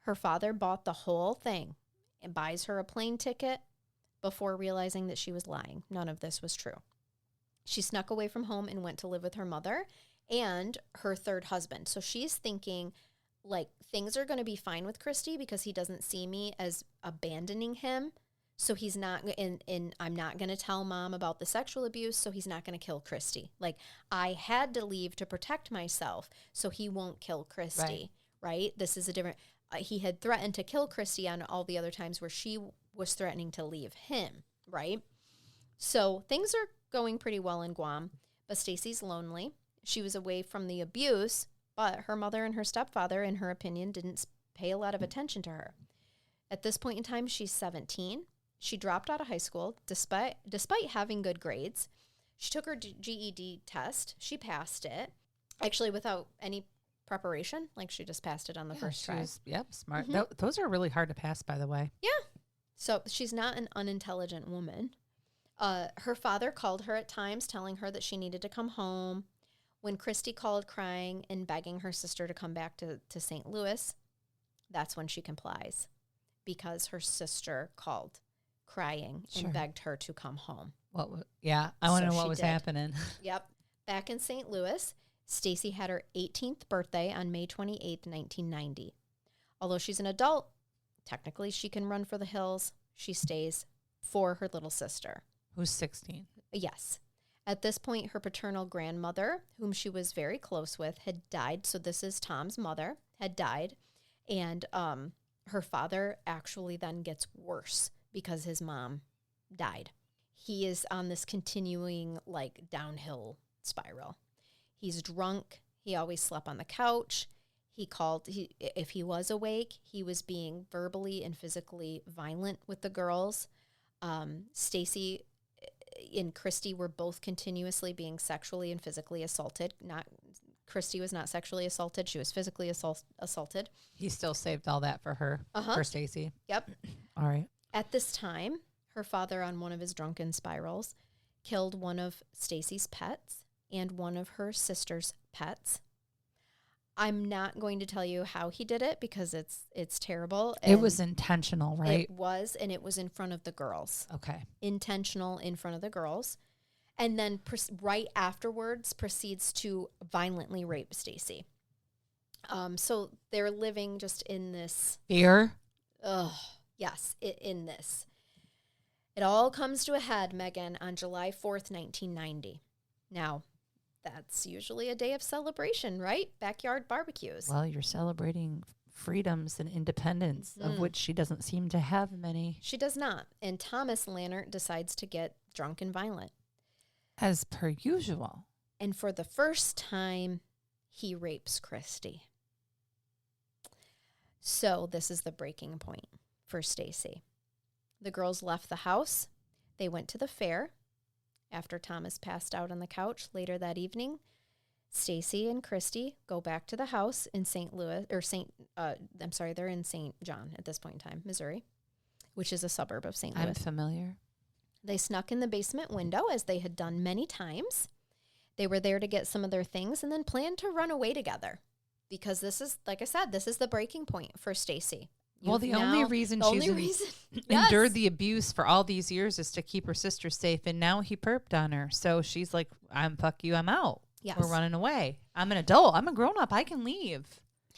Her father bought the whole thing and buys her a plane ticket before realizing that she was lying. None of this was true. She snuck away from home and went to live with her mother and her third husband. So she's thinking, like, things are going to be fine with Christy because he doesn't see me as abandoning him. So he's not, and I'm not going to tell mom about the sexual abuse, so he's not going to kill Christy. Like, I had to leave to protect myself so he won't kill Christy, right? This is a different, he had threatened to kill Christy on all the other times where she was threatening to leave him, right? So things are going pretty well in Guam, but Stacey's lonely. She was away from the abuse, but her mother and her stepfather, in her opinion, didn't pay a lot of attention to her. At this point in time, she's 17. She dropped out of high school despite having good grades. She took her GED test. She passed it, actually without any preparation. Like, she just passed it on the first try. Yep, smart. Those are really hard to pass, by the way. Yeah. So she's not an unintelligent woman. Her father called her at times, telling her that she needed to come home. When Christy called crying and begging her sister to come back to St. Louis, that's when she complies, because her sister called crying and begged her to come home. I want to know what was happening. Yep. Back in St. Louis, Stacey had her 18th birthday on May 28th, 1990. Although she's an adult, technically she can run for the hills. She stays for her little sister, who's 16. Yes. At this point, her paternal grandmother, whom she was very close with, had died. So this is Tom's mother, had died. And her father actually then gets worse because his mom died. He is on this continuing, like, downhill spiral. He's drunk. He always slept on the couch. If he was awake, he was being verbally and physically violent with the girls. Stacey and Christy were both continuously being sexually and physically assaulted. Christy was not sexually assaulted. She was physically assaulted. He still saved all that for her, for Stacey. Yep. All right. At this time, her father, on one of his drunken spirals, killed one of Stacey's pets and one of her sister's pets. I'm not going to tell you how he did it because it's terrible. It was intentional, right? It was, and it was in front of the girls. Okay. Intentional in front of the girls. And then right afterwards proceeds to violently rape Stacey. So they're living just in this fear. Yes, in this. It all comes to a head, Megan, on July 4th, 1990. Now, that's usually a day of celebration, right? Backyard barbecues. Well, you're celebrating freedoms and independence, of which she doesn't seem to have many. She does not. And Thomas Lannert decides to get drunk and violent. As per usual. And for the first time, he rapes Christy. So this is the breaking point for Stacey. The girls left the house. They went to the fair. After Thomas passed out on the couch later that evening, Stacey and Christy go back to the house in they're in St. John at this point in time, Missouri, which is a suburb of St. Louis. I'm familiar. They snuck in the basement window, as they had done many times. They were there to get some of their things and then planned to run away together because this is, like I said, this is the breaking point for Stacey. Well, the only reason she's endured the abuse for all these years is to keep her sister safe. And now he perped on her. So she's like, fuck you. I'm out. Yes. We're running away. I'm an adult. I'm a grown up. I can leave.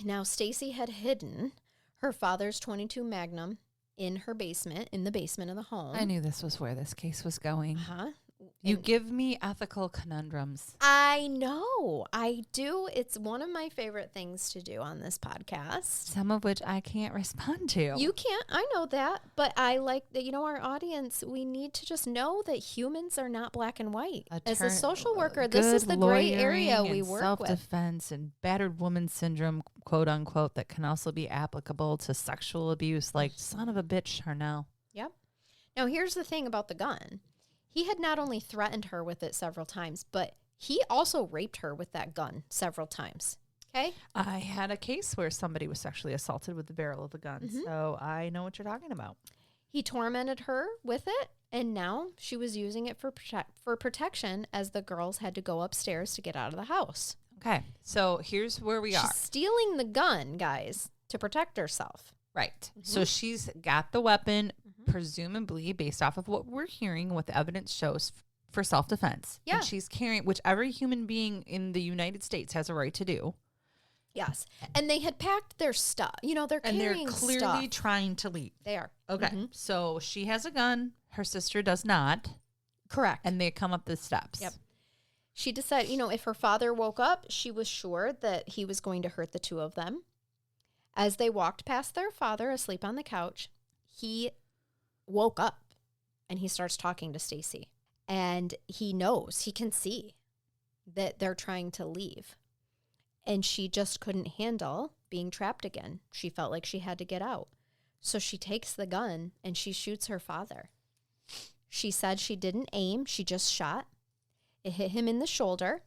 Now, Stacey had hidden her father's .22 Magnum in the basement of the home. I knew this was where this case was going. Huh? You give me ethical conundrums. I know. I do. It's one of my favorite things to do on this podcast. Some of which I can't respond to. You can't. I know that. But I like that, our audience, we need to just know that humans are not black and white. As a social worker, this is the gray area we work with. Self-defense and battered woman syndrome, quote unquote, that can also be applicable to sexual abuse. Like, son of a bitch, Charnell. Yep. Now, here's the thing about the gun. He had not only threatened her with it several times, but he also raped her with that gun several times. Okay? I had a case where somebody was sexually assaulted with the barrel of a gun, so I know what you're talking about. He tormented her with it, and now she was using it for protection as the girls had to go upstairs to get out of the house. Okay, so here's where we are. She's stealing the gun, guys, to protect herself. Right. So she's got the weapon, presumably based off of what we're hearing, what the evidence shows, for self-defense. Yeah. And she's carrying, which every human being in the United States has a right to do. Yes. And they had packed their stuff. They're carrying stuff. And they're clearly trying to leave. They are. Okay. So she has a gun. Her sister does not. Correct. And they come up the steps. Yep. She decided, if her father woke up, she was sure that he was going to hurt the two of them. As they walked past their father asleep on the couch, he woke up and he starts talking to Stacey. And he can see that they're trying to leave. And she just couldn't handle being trapped again. She felt like she had to get out. So she takes the gun and she shoots her father. She said she didn't aim, she just shot. It hit him in the shoulder.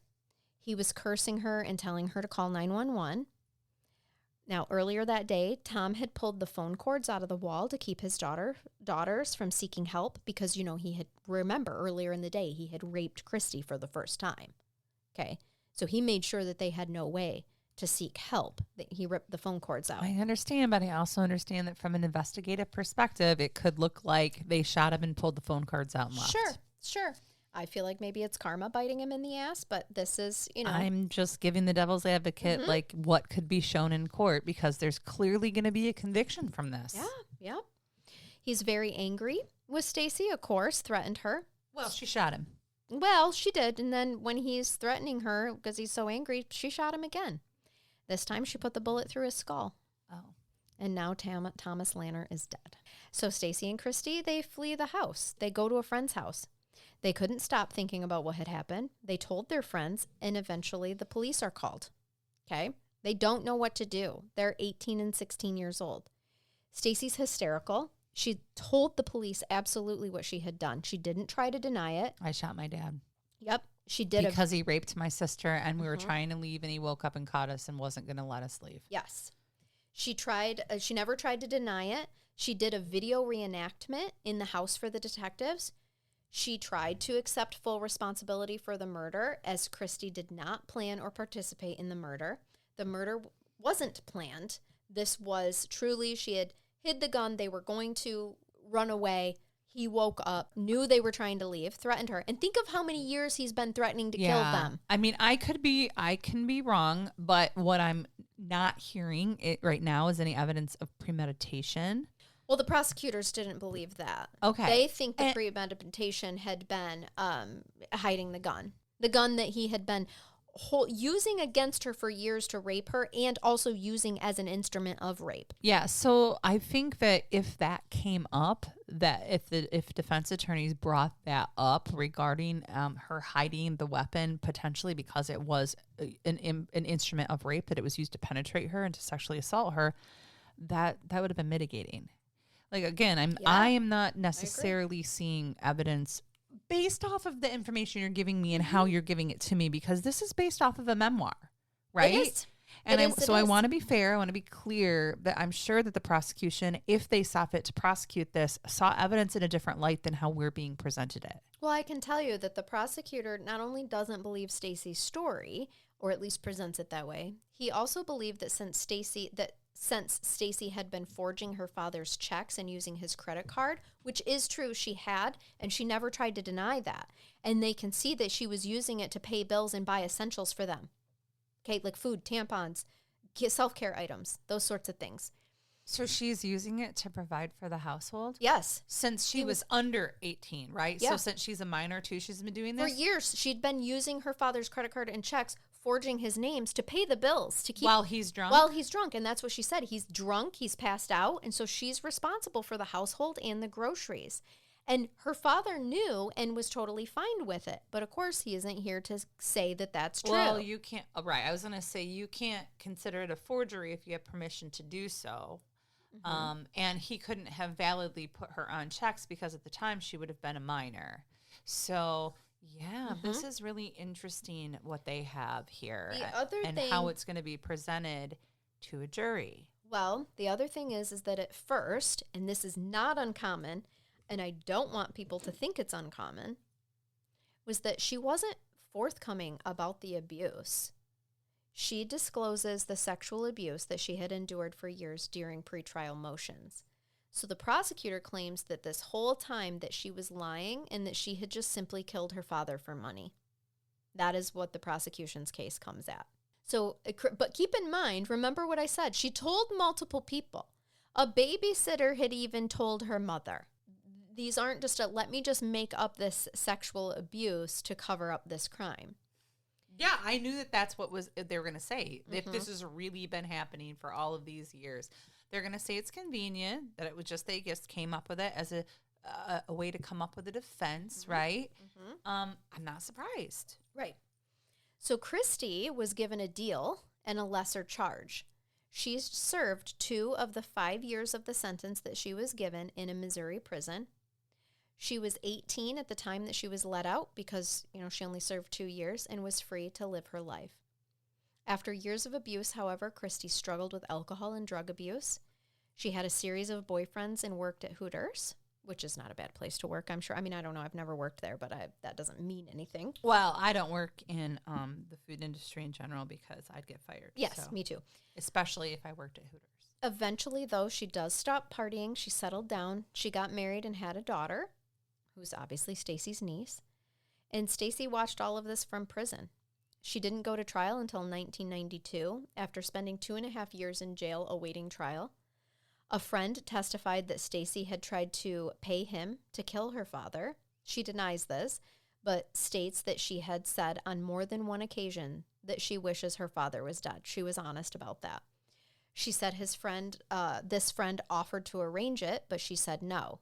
He was cursing her and telling her to call 911. Now, earlier that day, Tom had pulled the phone cords out of the wall to keep his daughters from seeking help because, remember earlier in the day, he had raped Christy for the first time. Okay. So he made sure that they had no way to seek help. He ripped the phone cords out. I understand, but I also understand that from an investigative perspective, it could look like they shot him and pulled the phone cords out and left. Sure. I feel like maybe it's karma biting him in the ass, but this is, I'm just giving the devil's advocate, like, what could be shown in court, because there's clearly going to be a conviction from this. Yeah. He's very angry with Stacey, of course, threatened her. Well, she shot him. Well, she did. And then when he's threatening her because he's so angry, she shot him again. This time she put the bullet through his skull. Oh. And now Thomas Lannert is dead. So Stacey and Christy, they flee the house. They go to a friend's house. They couldn't stop thinking about what had happened. They told their friends, and eventually the police are called. Okay? They don't know what to do. They're 18 and 16 years old. Stacey's hysterical. She told the police absolutely what she had done. She didn't try to deny it. I shot my dad. Yep. She did. Because he raped my sister, and we were trying to leave, and he woke up and caught us and wasn't going to let us leave. Yes. She never tried to deny it. She did a video reenactment in the house for the detectives. She tried to accept full responsibility for the murder, as Christy did not plan or participate in the murder. The murder wasn't planned. This was truly, she had hid the gun. They were going to run away. He woke up, knew they were trying to leave, threatened her. And think of how many years he's been threatening to kill them. I mean, I can be wrong, but what I'm not hearing right now is any evidence of premeditation. Well, the prosecutors didn't believe that. Okay. They think the premeditation had been hiding the gun that he had been using against her for years to rape her, and also using as an instrument of rape. Yeah. So I think that if that came up, that if defense attorneys brought that up regarding her hiding the weapon, potentially because it was an instrument of rape, that it was used to penetrate her and to sexually assault her, that would have been mitigating. Like, again, I am not necessarily seeing evidence based off of the information you're giving me and how you're giving it to me, because this is based off of a memoir, right? It is. And It is. I want to be fair. I want to be clear that I'm sure that the prosecution, if they saw fit to prosecute this, saw evidence in a different light than how we're being presented it. Well, I can tell you that the prosecutor not only doesn't believe Stacey's story, or at least presents it that way, he also believed that since Stacey had been forging her father's checks and using his credit card, which is true, she had, and she never tried to deny that. And they can see that she was using it to pay bills and buy essentials for them. Okay, like food, tampons, self-care items, those sorts of things. So she's using it to provide for the household? Yes. Since she was under 18, right? Yeah. So since she's a minor too, she's been doing this? For years, she'd been using her father's credit card and checks, forging his names to pay the bills. To keep While he's drunk? While he's drunk, and that's what she said. He's drunk, he's passed out, and so she's responsible for the household and the groceries. And her father knew and was totally fine with it. But of course, he isn't here to say that that's true. Well, you can't, right. I was going to say you can't consider it a forgery if you have permission to do so. And he couldn't have validly put her on checks because at the time she would have been a minor. So, yeah, this is really interesting what they have here and how it's going to be presented to a jury. Well, the other thing is that at first, and this is not uncommon, and I don't want people to think it's uncommon, was that she wasn't forthcoming about the abuse. She discloses the sexual abuse that she had endured for years during pretrial motions. So the prosecutor claims that this whole time that she was lying and that she had just simply killed her father for money. That is what the prosecution's case comes at. So, but keep in mind, remember what I said. She told multiple people. A babysitter had even told her mother. These aren't just let me just make up this sexual abuse to cover up this crime. Yeah, I knew that that's what they were going to say. If this has really been happening for all of these years, they're going to say it's convenient that it was just they just came up with it as a way to come up with a defense, right? I'm not surprised. Right. So Christy was given a deal and a lesser charge. She served 2 of the 5 years of the sentence that she was given in a Missouri prison. She was 18 at the time that she was let out because, she only served 2 years and was free to live her life. After years of abuse, however, Christy struggled with alcohol and drug abuse. She had a series of boyfriends and worked at Hooters, which is not a bad place to work, I'm sure. I mean, I don't know. I've never worked there, but that doesn't mean anything. Well, I don't work in the food industry in general because I'd get fired. Yes, so. Me too. Especially if I worked at Hooters. Eventually, though, she does stop partying. She settled down. She got married and had a daughter, who's obviously Stacey's niece. And Stacey watched all of this from prison. She didn't go to trial until 1992, after spending 2.5 years in jail awaiting trial. A friend testified that Stacey had tried to pay him to kill her father. She denies this, but states that she had said on more than one occasion that she wishes her father was dead. She was honest about that. She said this friend offered to arrange it, but she said no.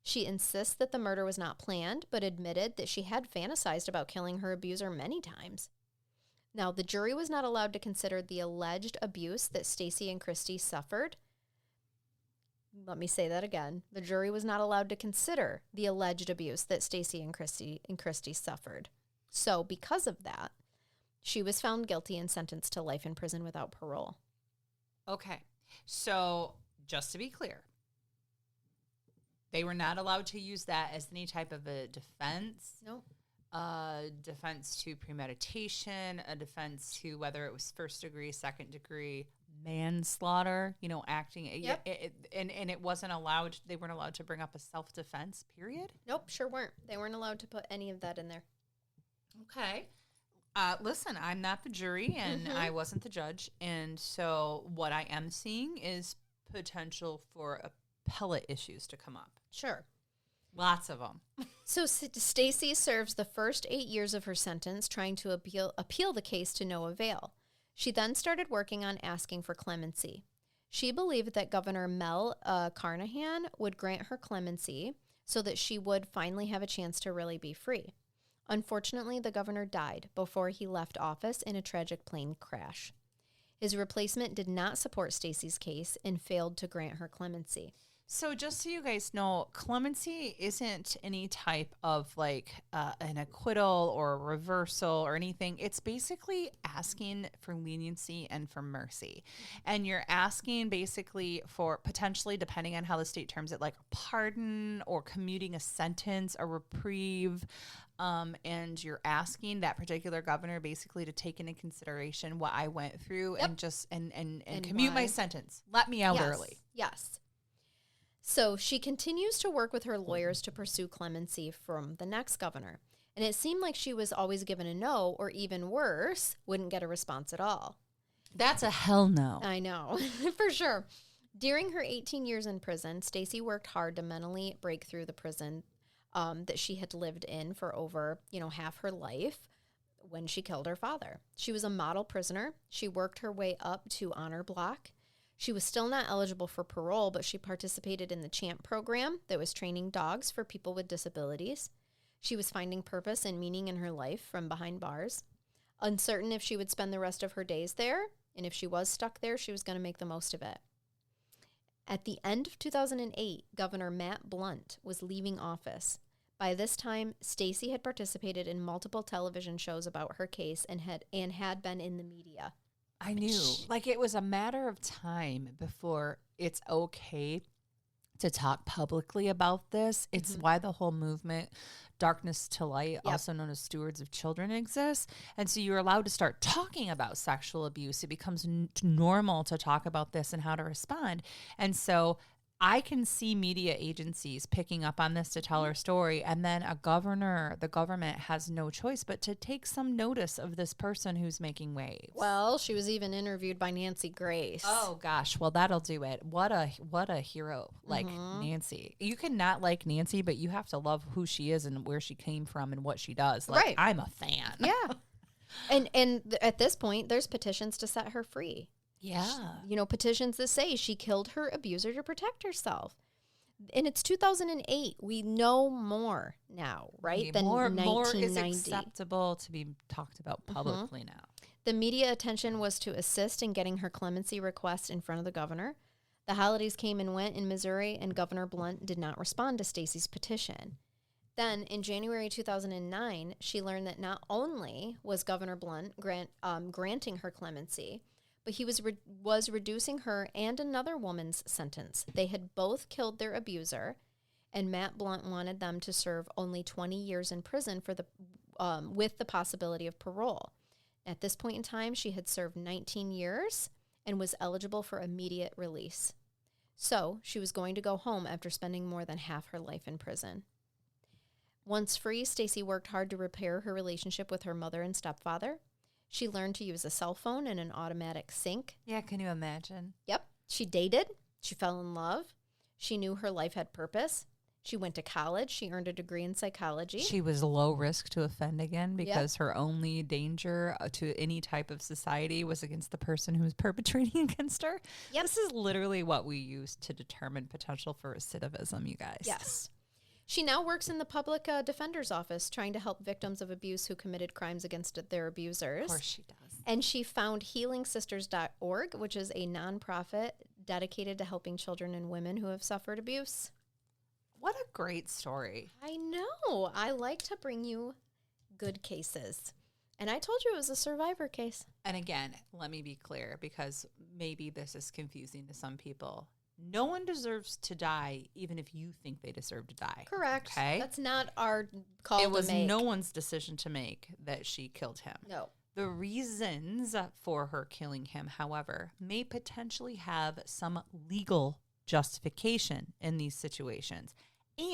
She insists that the murder was not planned, but admitted that she had fantasized about killing her abuser many times. Now, the jury was not allowed to consider the alleged abuse that Stacey and Christy suffered. Let me say that again. The jury was not allowed to consider the alleged abuse that Stacey and Christy suffered. So, because of that, she was found guilty and sentenced to life in prison without parole. Okay. So, just to be clear, they were not allowed to use that as any type of a defense. No. Defense to premeditation, a defense to whether it was first degree, second degree, manslaughter, acting. Yep. And it wasn't allowed, they weren't allowed to bring up a self-defense, period? Nope, sure weren't. They weren't allowed to put any of that in there. Okay. Listen, I'm not the jury and I wasn't the judge. And so what I am seeing is potential for appellate issues to come up. Sure. Lots of them. So Stacey serves the first 8 years of her sentence trying to appeal the case to no avail. She then started working on asking for clemency. She believed that Governor Mel Carnahan would grant her clemency so that she would finally have a chance to really be free. Unfortunately, the governor died before he left office in a tragic plane crash. His replacement did not support Stacey's case and failed to grant her clemency. So just so you guys know, clemency isn't any type of like an acquittal or a reversal or anything. It's basically asking for leniency and for mercy. And you're asking basically for potentially, depending on how the state terms it, like a pardon or commuting a sentence, a reprieve. And you're asking that particular governor basically to take into consideration what I went through and just and commute my sentence. Let me out early. Yes. So she continues to work with her lawyers to pursue clemency from the next governor. And it seemed like she was always given a no, or even worse, wouldn't get a response at all. That's a hell no. I know, for sure. During her 18 years in prison, Stacey worked hard to mentally break through the prison that she had lived in for over, half her life when she killed her father. She was a model prisoner. She worked her way up to honor block. She was still not eligible for parole, but she participated in the CHAMP program that was training dogs for people with disabilities. She was finding purpose and meaning in her life from behind bars. Uncertain if she would spend the rest of her days there, and if she was stuck there, she was going to make the most of it. At the end of 2008, Governor Matt Blunt was leaving office. By this time, Stacey had participated in multiple television shows about her case and had been in the media. I knew. Like, it was a matter of time before it's okay to talk publicly about this. It's why the whole movement, Darkness to Light, also known as Stewards of Children, exists. And so you're allowed to start talking about sexual abuse. It becomes normal to talk about this and how to respond. And so I can see media agencies picking up on this to tell her story, and then the government has no choice but to take some notice of this person who's making waves. Well, she was even interviewed by Nancy Grace. Oh gosh, well that'll do it. What a hero, like Nancy. You can not like Nancy, but you have to love who she is and where she came from and what she does. Like, I'm a fan. Yeah. And at this point, there's petitions to set her free. Yeah. Petitions that say she killed her abuser to protect herself. And it's 2008. We know more now, right? Than more 1990. is acceptable to be talked about publicly now. The media attention was to assist in getting her clemency request in front of the governor. The holidays came and went in Missouri, and Governor Blunt did not respond to Stacey's petition. Then, in January 2009, she learned that not only was Governor Blunt granting her clemency, but he was reducing her and another woman's sentence. They had both killed their abuser, and Matt Blunt wanted them to serve only 20 years in prison with the possibility of parole. At this point in time, she had served 19 years and was eligible for immediate release. So she was going to go home after spending more than half her life in prison. Once free, Stacey worked hard to repair her relationship with her mother and stepfather. She learned to use a cell phone and an automatic sink. Yeah, can you imagine? Yep. She dated. She fell in love. She knew her life had purpose. She went to college. She earned a degree in psychology. She was low risk to offend again because her only danger to any type of society was against the person who was perpetrating against her. Yep. This is literally what we use to determine potential for recidivism, you guys. Yes. She now works in the public defender's office trying to help victims of abuse who committed crimes against their abusers. Of course she does. And she found healingsisters.org, which is a nonprofit dedicated to helping children and women who have suffered abuse. What a great story. I know. I like to bring you good cases. And I told you it was a survivor case. And again, let me be clear, because maybe this is confusing to some people. No one deserves to die, even if you think they deserve to die. Correct. Okay? That's not our call to make. It was no one's decision to make that she killed him. No. The reasons for her killing him, however, may potentially have some legal justification in these situations.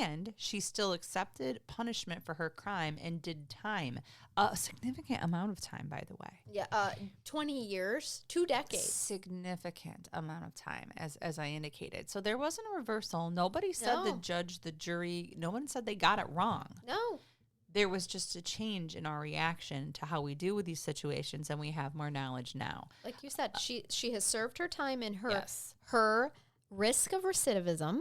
And she still accepted punishment for her crime and did time. A significant amount of time, by the way. Yeah, 20 years, 2 decades. Significant amount of time, as I indicated. So there wasn't a reversal. Nobody said the judge, the jury, no one said they got it wrong. No. There was just a change in our reaction to how we deal with these situations, and we have more knowledge now. Like you said, she has served her time in her risk of recidivism,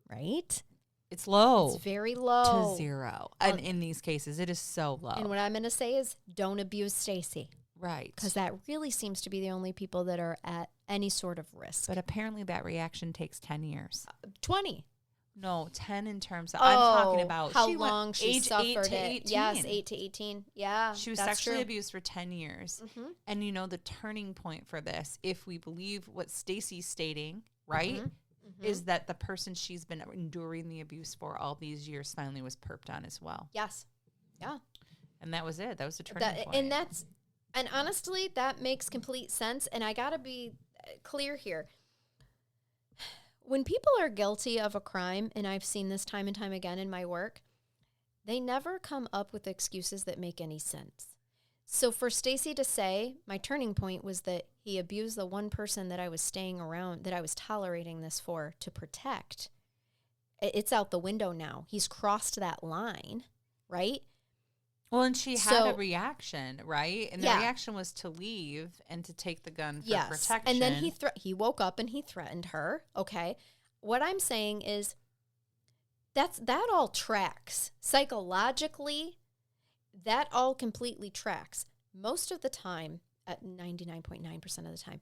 right? It's low. It's very low. To 0. And in these cases, it is so low. And what I'm going to say is don't abuse Stacey. Right. Because that really seems to be the only people that are at any sort of risk. But apparently that reaction takes 10 years. 20. No, 10 in terms of, I'm talking about how long she suffered it. 18. Yes, 8 to 18. Yeah, she was that's sexually true. abused for 10 years. And you know, the turning point for this, if we believe what Stacey's stating, right, is that the person she's been enduring the abuse for all these years finally was perped on as well. Yes. Yeah. And that was it. That was the turning point. And honestly, that makes complete sense. And I got to be clear here. When people are guilty of a crime, and I've seen this time and time again in my work, they never come up with excuses that make any sense. So for Stacey to say, my turning point was that he abused the one person that I was staying around, that I was tolerating this for to protect, it's out the window now. He's crossed that line, right? Well, and she had a reaction, right? And the reaction was to leave and to take the gun for protection. And then he woke up and he threatened her. Okay. What I'm saying is that all tracks. Psychologically, that all completely tracks. Most of the time, at 99.9% of the time,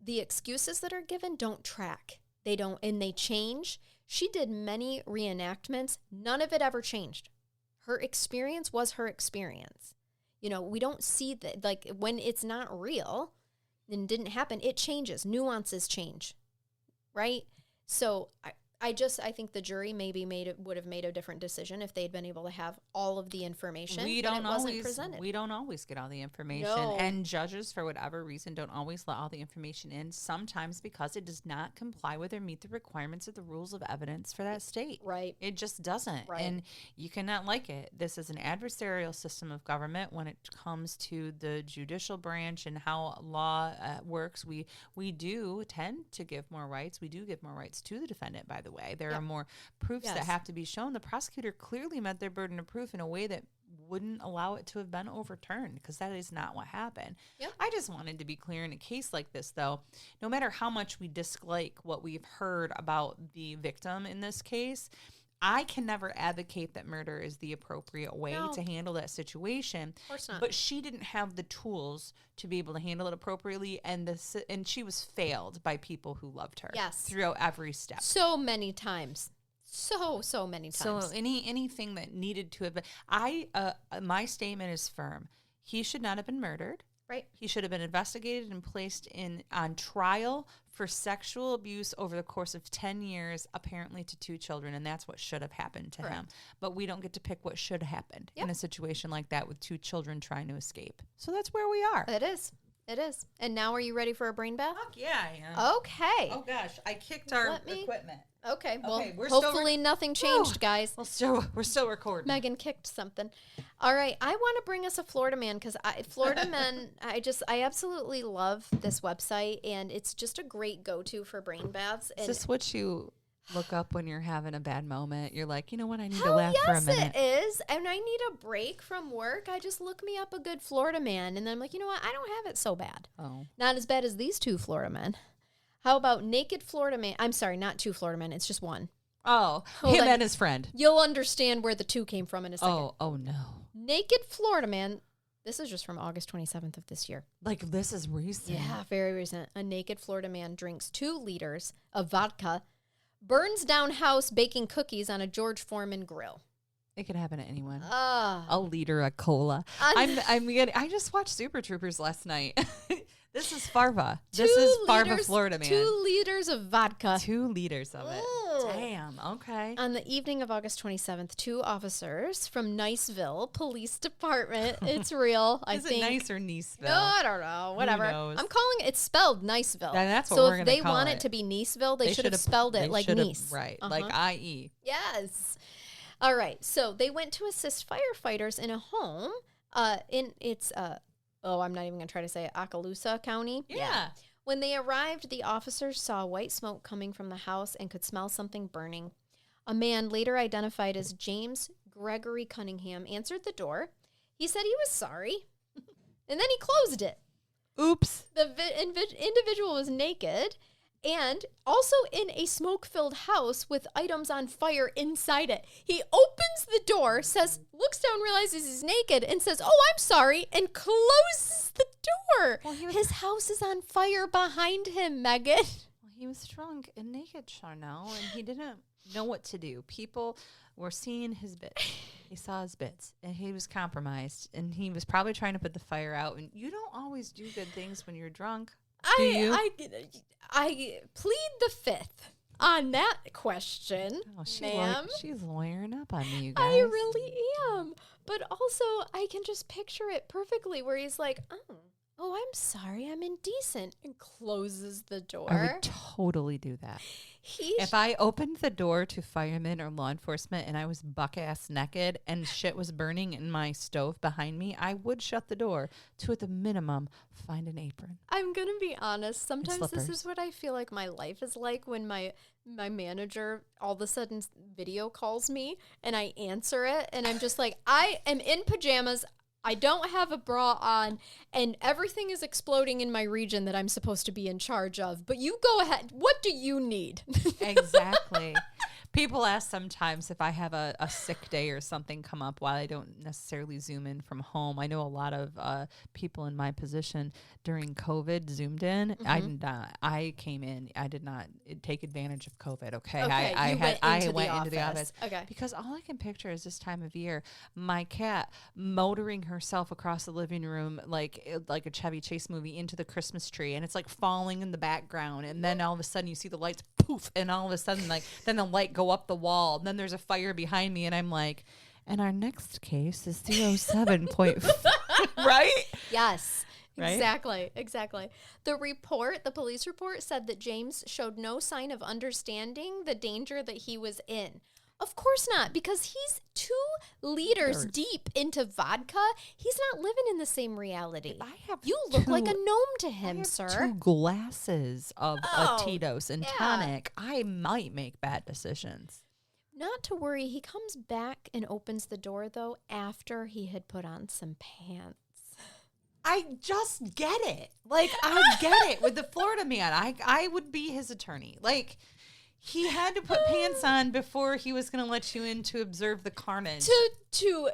the excuses that are given don't track. They don't, and they change. She did many reenactments. None of it ever changed. Her experience was her experience. You know, we don't see that, like, when it's not real and didn't happen, it changes. Nuances change, right? So I think the jury maybe would have made a different decision if they'd been able to have all of the information. We don't always get all the information. No. And judges, for whatever reason, don't always let all the information in, sometimes because it does not comply with or meet the requirements of the rules of evidence for that state. Right. It just doesn't. Right. And you cannot like it. This is an adversarial system of government when it comes to the judicial branch and how law works. We do tend to give more rights. We do give more rights to the defendant, by the way. There are more proofs that have to be shown. The prosecutor clearly met their burden of proof in a way that wouldn't allow it to have been overturned, because that is not what happened. Yep. I just wanted to be clear in a case like this, though, no matter how much we dislike what we've heard about the victim in this case, I can never advocate that murder is the appropriate way to handle that situation. Of course not. But she didn't have the tools to be able to handle it appropriately, and she was failed by people who loved her. Yes. Throughout every step. So many times. So many times. So anything that needed to have been, my statement is firm. He should not have been murdered. Right. He should have been investigated and placed on trial for sexual abuse over the course of 10 years, apparently to 2 children, and that's what should have happened to him. But we don't get to pick what should have happened in a situation like that with 2 children trying to escape. So that's where we are. It is. And now are you ready for a brain bath? Fuck yeah, I am. Okay. Oh, gosh. I kicked our equipment. Okay, well, hopefully nothing changed, guys. We're still recording. Megan kicked something. All right, I want to bring us a Florida man, because Florida men, I absolutely love this website, and it's just a great go-to for brain baths. Is this what you look up when you're having a bad moment? You're like, you know what, I need to laugh for a minute. Yes, it is, and I need a break from work. I just look me up a good Florida man, and then I'm like, you know what, I don't have it so bad. Oh. Not as bad as these 2 Florida men. How about naked Florida man? I'm sorry, not 2 Florida men. It's just one. Oh, him and his friend. You'll understand where the 2 came from in a second. Oh no. Naked Florida man. This is just from August 27th of this year. Like, this is recent. Yeah, very recent. A naked Florida man drinks 2 liters of vodka, burns down house baking cookies on a George Foreman grill. It could happen to anyone. A liter of cola. I just watched Super Troopers last night. This is Farva. This is Farva, Florida man. 2 liters of vodka. 2 liters of it. Damn. Okay. On the evening of August 27th, 2 officers from Niceville Police Department. It's real. I think. Is it Nice or Niceville? No, I don't know. Whatever. Who knows? I'm calling it. It's spelled Niceville. And that's what so we're going to call it. So if they want it to be Niceville, they should have spelled it like Nice. Right. Like I-E. Yes. All right. So they went to assist firefighters in a home. I'm not even going to try to say it, Okaloosa County. Yeah. When they arrived, the officers saw white smoke coming from the house and could smell something burning. A man later identified as James Gregory Cunningham answered the door. He said he was sorry, and then he closed it. Oops. The individual was naked, And also in a smoke-filled house with items on fire inside it. He opens the door, looks down, realizes he's naked, and says, "Oh, I'm sorry," and closes the door. Well, his house is on fire behind him, Megan. Well, he was drunk and naked, Charnell, and he didn't know what to do. People were seeing his bits. He saw his bits, and he was compromised, and he was probably trying to put the fire out. And you don't always do good things when you're drunk. Do you? I plead the fifth on that question, ma'am. She's lawyering up on me, you guys. I really am. But also, I can just picture it perfectly where he's like, oh, I'm sorry, I'm indecent, and closes the door. I would totally do that. If I opened the door to firemen or law enforcement and I was buck-ass naked and shit was burning in my stove behind me, I would shut the door to, at the minimum, find an apron. I'm going to be honest. Sometimes this is what I feel like my life is like when my manager all of a sudden video calls me and I answer it and I'm just like, I am in pajamas. I don't have a bra on, and everything is exploding in my region that I'm supposed to be in charge of. But you go ahead. What do you need? Exactly. People ask sometimes if I have a sick day or something come up while I don't necessarily Zoom in from home. I know a lot of people in my position during COVID Zoomed in. Mm-hmm. I came in. I did not take advantage of COVID. Okay. I went into the office. Okay. Because all I can picture is this time of year, my cat motoring herself across the living room like a Chevy Chase movie into the Christmas tree, and it's like falling in the background, and then all of a sudden you see the lights poof, and all of a sudden then the light go up the wall, and then there's a fire behind me, and I'm like, and our next case is 07.5. Right? Yes. Right? Exactly. The police report said that James showed no sign of understanding the danger that he was in. Of course not, because he's 2 liters deep into vodka. He's not living in the same reality. You look like a gnome to him, sir. 2 glasses of a Tito's and tonic. I might make bad decisions. Not to worry. He comes back and opens the door, though, after he had put on some pants. I just get it. Like, I get it. With the Florida man, I would be his attorney. Like, he had to put pants on before he was going to let you in to observe the carnage. To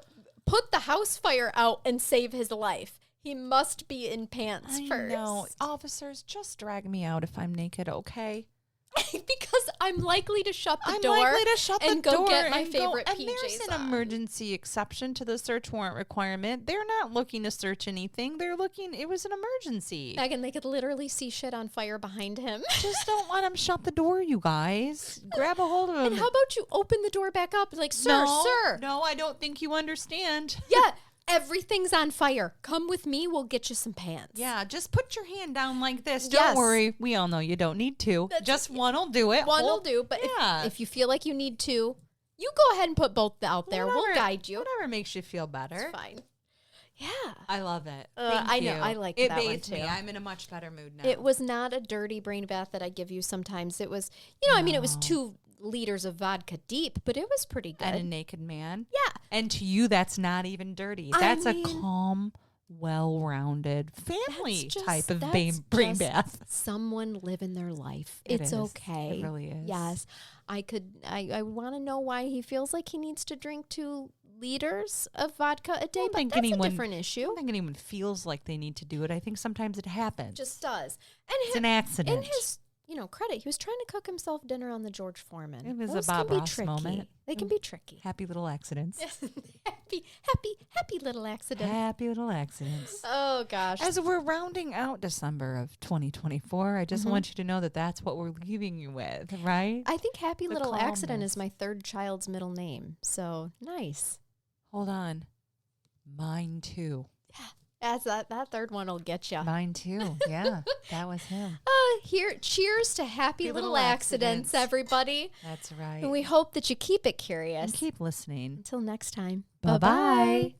put the house fire out and save his life. He must be in pants first. No, officers, just drag me out if I'm naked, okay? Because I'm likely to shut the door and go get my favorite PJs And there's an emergency exception to the search warrant requirement. They're not looking to search anything. It was an emergency. Megan, they could literally see shit on fire behind him. Just don't let him shut the door, you guys. Grab a hold of him. And how about you open the door back up? Like, sir. No, I don't think you understand. Yeah. Everything's on fire. Come with me. We'll get you some pants. Yeah, just put your hand down like this. Don't worry. We all know you don't need to. Just one will do it. One will do. But if you feel like you need to, you go ahead and put both out there. We'll guide you. Whatever makes you feel better. It's fine. Yeah. I love it. I know. I like that one too. It bathed me. I'm in a much better mood now. It was not a dirty brain bath that I give you sometimes. It was, it was 2 liters of vodka deep, but it was pretty good. And a naked man. Yeah. And to you, that's not even dirty. That's a calm, well-rounded family type of brain bath. Someone living their life. It's okay. It really is. Yes. I want to know why he feels like he needs to drink 2 liters of vodka a day, but that's a different issue. I don't think anyone feels like they need to do it. I think sometimes it happens. Just does. And it's an accident. In his credit, he was trying to cook himself dinner on the George Foreman. It was a Bob Ross moment. They can be tricky. Happy little accidents. happy little accidents. Happy little accidents. Oh, gosh. As we're rounding out December of 2024, I just want you to know that that's what we're leaving you with, right? I think Happy Little Accident is my 3rd child's middle name. So, nice. Hold on. Mine, too. Yeah. As that 3rd one will get you. Mine too. Yeah, that was him. Cheers to happy little accidents, everybody. That's right. And we hope that you keep it curious. And keep listening. Until next time. Bye-bye.